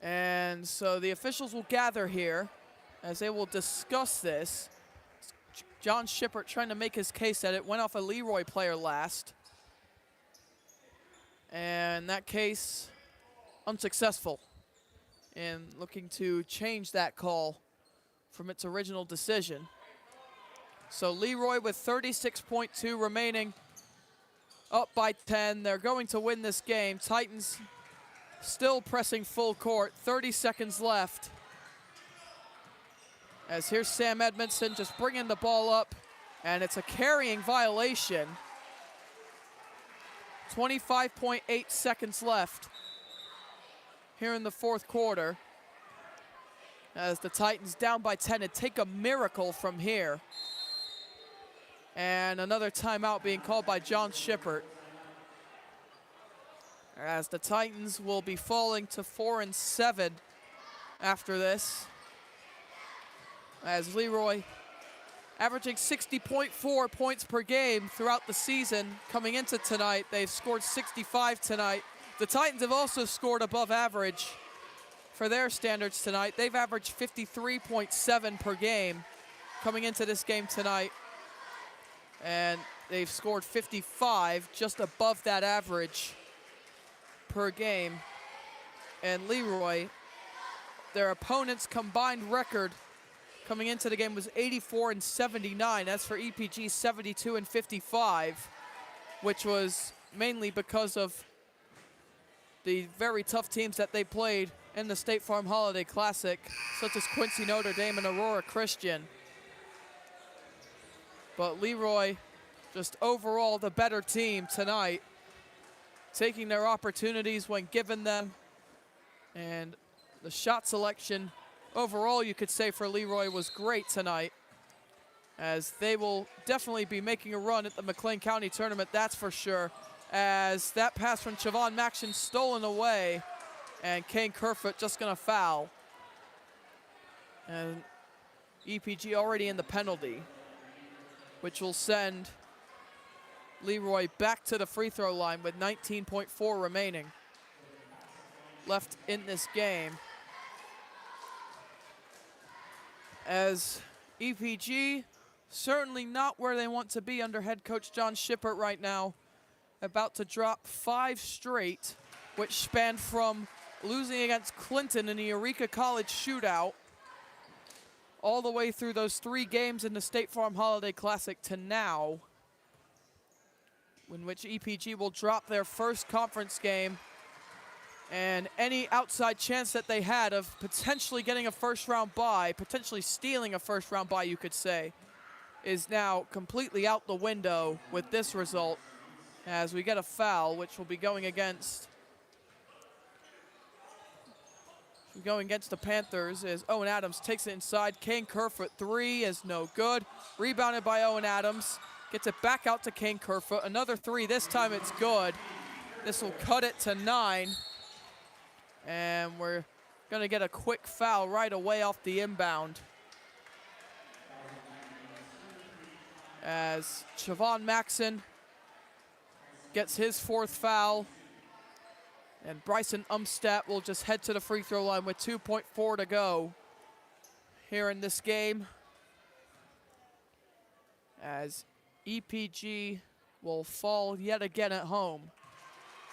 And so the officials will gather here as they will discuss this. John Shippert trying to make his case that it went off a LeRoy player last. And that case unsuccessful in looking to change that call from its original decision. So LeRoy with 36.2 remaining, up by 10. They're going to win this game. Titans still pressing full court, 30 seconds left. As here's Sam Edmondson just bringing the ball up, and it's a carrying violation. 25.8 seconds left here in the fourth quarter, as the Titans down by 10 and take a miracle from here. And another timeout being called by John Shippert, as the Titans will be falling to 4-7 after this, as LeRoy averaging 60.4 points per game throughout the season. Coming into tonight, they've scored 65 tonight. The Titans have also scored above average for their standards tonight. They've averaged 53.7 per game coming into this game tonight, and they've scored 55, just above that average per game. And LeRoy, their opponent's combined record coming into the game was 84-79. As for EPG, 72-55, which was mainly because of the very tough teams that they played in the State Farm Holiday Classic, such as Quincy Notre Dame and Aurora Christian. But LeRoy, just overall the better team tonight, taking their opportunities when given them, and the shot selection overall, you could say, for LeRoy was great tonight. as they will definitely be making a run at the McLean County tournament, that's for sure. As that pass from Chavon Maxon stolen away, and Kane Kerfoot just gonna foul. And EPG already in the penalty, which will send LeRoy back to the free throw line with 19.4 remaining left in this game. As EPG, certainly not where they want to be under head coach John Shippert right now. About to drop 5 straight, which spanned from losing against Clinton in the Eureka College shootout all the way through those 3 games in the State Farm Holiday Classic to now, in which EPG will drop their first conference game, and any outside chance that they had of potentially getting a first-round bye, potentially stealing a first-round bye, you could say, is now completely out the window with this result, as we get a foul, which will be going against the Panthers, as Owen Adams takes it inside. Kane Kerfoot 3 is no good. Rebounded by Owen Adams. Gets it back out to Kane Kerfoot. Another 3, this time it's good. This will cut it to 9. And we're gonna get a quick foul right away off the inbound, as Chavon Maxon gets his 4th foul. And Bryson Umstadt will just head to the free throw line with 2.4 to go here in this game, as EPG will fall yet again at home.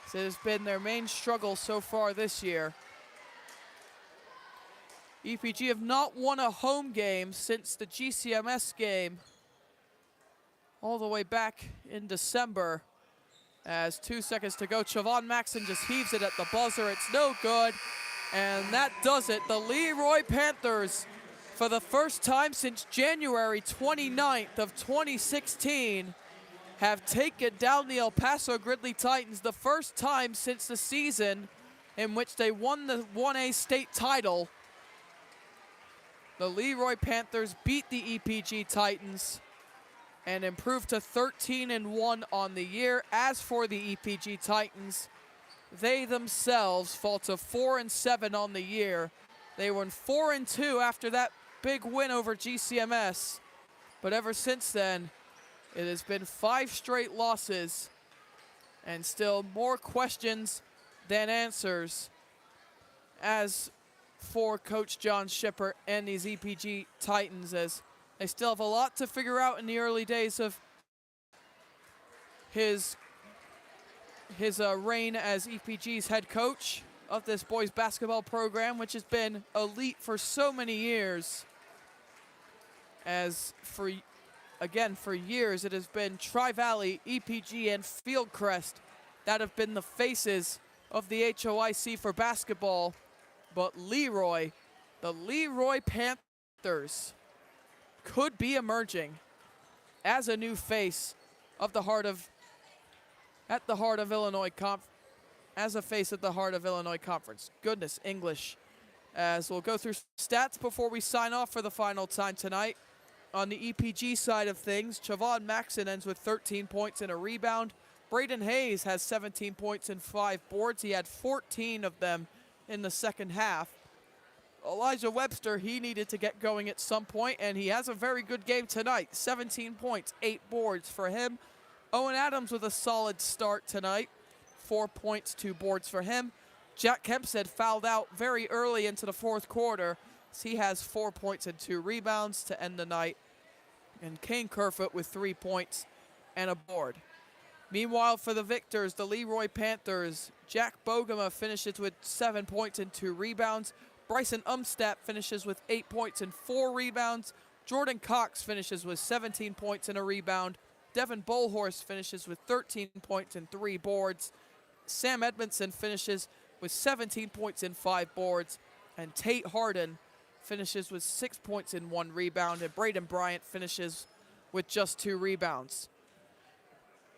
So it has been their main struggle so far this year. EPG have not won a home game since the GCMS game all the way back in December. As 2 seconds to go, Chavon Maxon just heaves it at the buzzer. It's no good, and that does it. The LeRoy Panthers, for the first time since January 29th of 2016, have taken down the El Paso Gridley Titans, the first time since the season in which they won the 1A state title. The LeRoy Panthers beat the EPG Titans and improved to 13-1 on the year. As for the EPG Titans, they themselves fall to 4-7 on the year. They were 4-2 after that big win over GCMS, but ever since then, it has been 5 straight losses, and still more questions than answers as for Coach John Shippert and these EPG Titans, as they still have a lot to figure out in the early days of his reign as EPG's head coach of this boys basketball program, which has been elite for so many years. As for years, it has been Tri-Valley, EPG, and Fieldcrest that have been the faces of the HOIC for basketball. But LeRoy, the LeRoy Panthers, could be emerging as a new face of the heart of, at the heart of Illinois as a face at the heart of Illinois Conference. Goodness, English. As we'll go through stats before we sign off for the final time tonight. On the EPG side of things, Chavon Maxon ends with 13 points and a rebound. Braden Hayes has 17 points and 5 boards. He had 14 of them in the second half. Elijah Webster, he needed to get going at some point, and he has a very good game tonight. 17 points, 8 boards for him. Owen Adams with a solid start tonight. 4 points, 2 boards for him. Jack Kempstead fouled out very early into the 4th quarter. So he has 4 points and 2 rebounds to end the night. And Kane Kerfoot with 3 points and a board. Meanwhile, for the victors, the LeRoy Panthers, Jack Bogema finishes with 7 points and 2 rebounds. Bryson Umstadt finishes with 8 points and 4 rebounds. Jordan Cox finishes with 17 points and a rebound. Devin Bolhorst finishes with 13 points and 3 boards. Sam Edmondson finishes with 17 points and 5 boards. And Tate Harden finishes with 6 points and 1 rebound. And Braden Bryant finishes with just 2 rebounds.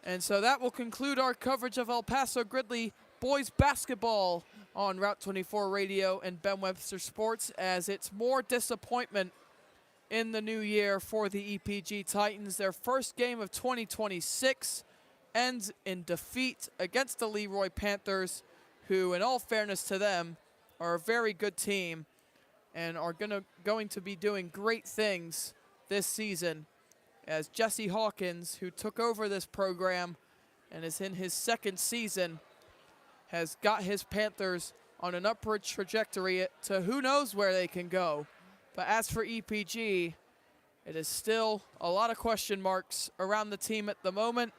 And so that will conclude our coverage of El Paso Gridley boys basketball on Route 24 Radio and Ben Webster Sports, as it's more disappointment in the new year for the EPG Titans. Their first game of 2026 ends in defeat against the LeRoy Panthers, who, in all fairness to them, are a very good team and are going to be doing great things this season, as Jesse Hawkins, who took over this program and is in his second season, has got his Panthers on an upward trajectory to who knows where they can go. But as for EPG, it is still a lot of question marks around the team at the moment,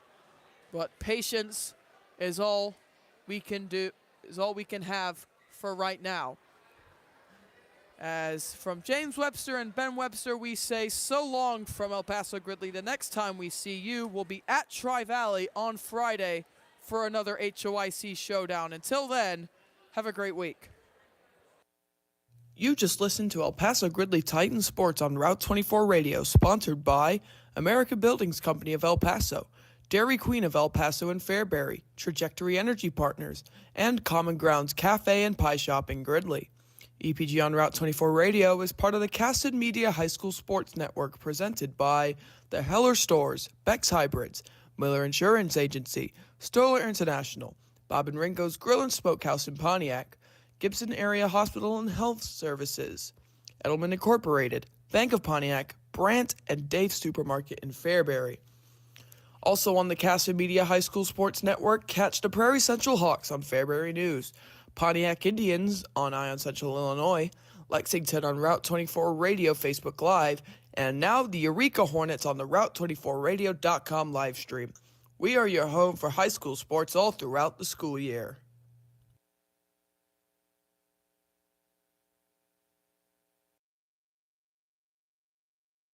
but patience is all we can do, is all we can have for right now. As from James Webster and Ben Webster, we say so long from El Paso Gridley. The next time we see you will be at Tri-Valley on Friday for another HOIC showdown. Until then, have a great week. You just listened to El Paso Gridley Titan Sports on Route 24 Radio, sponsored by American Buildings Company of El Paso, Dairy Queen of El Paso and Fairbury, Trajectory Energy Partners, and Common Grounds Cafe and Pie Shop in Gridley. EPG on Route 24 Radio is part of the Cassid Media High School Sports Network, presented by the Heller Stores, Beck's Hybrids, Miller Insurance Agency, Stoller International, Bob and Ringo's Grill and Smokehouse in Pontiac, Gibson Area Hospital and Health Services, Edelman Incorporated, Bank of Pontiac, Brandt, and Dave's Supermarket in Fairbury. Also on the Cassid Media High School Sports Network, catch the Prairie Central Hawks on Fairbury News, Pontiac Indians on Ion Central Illinois, Lexington on Route 24 Radio Facebook Live, and now the Eureka Hornets on the Route24Radio.com live stream. We are your home for high school sports all throughout the school year.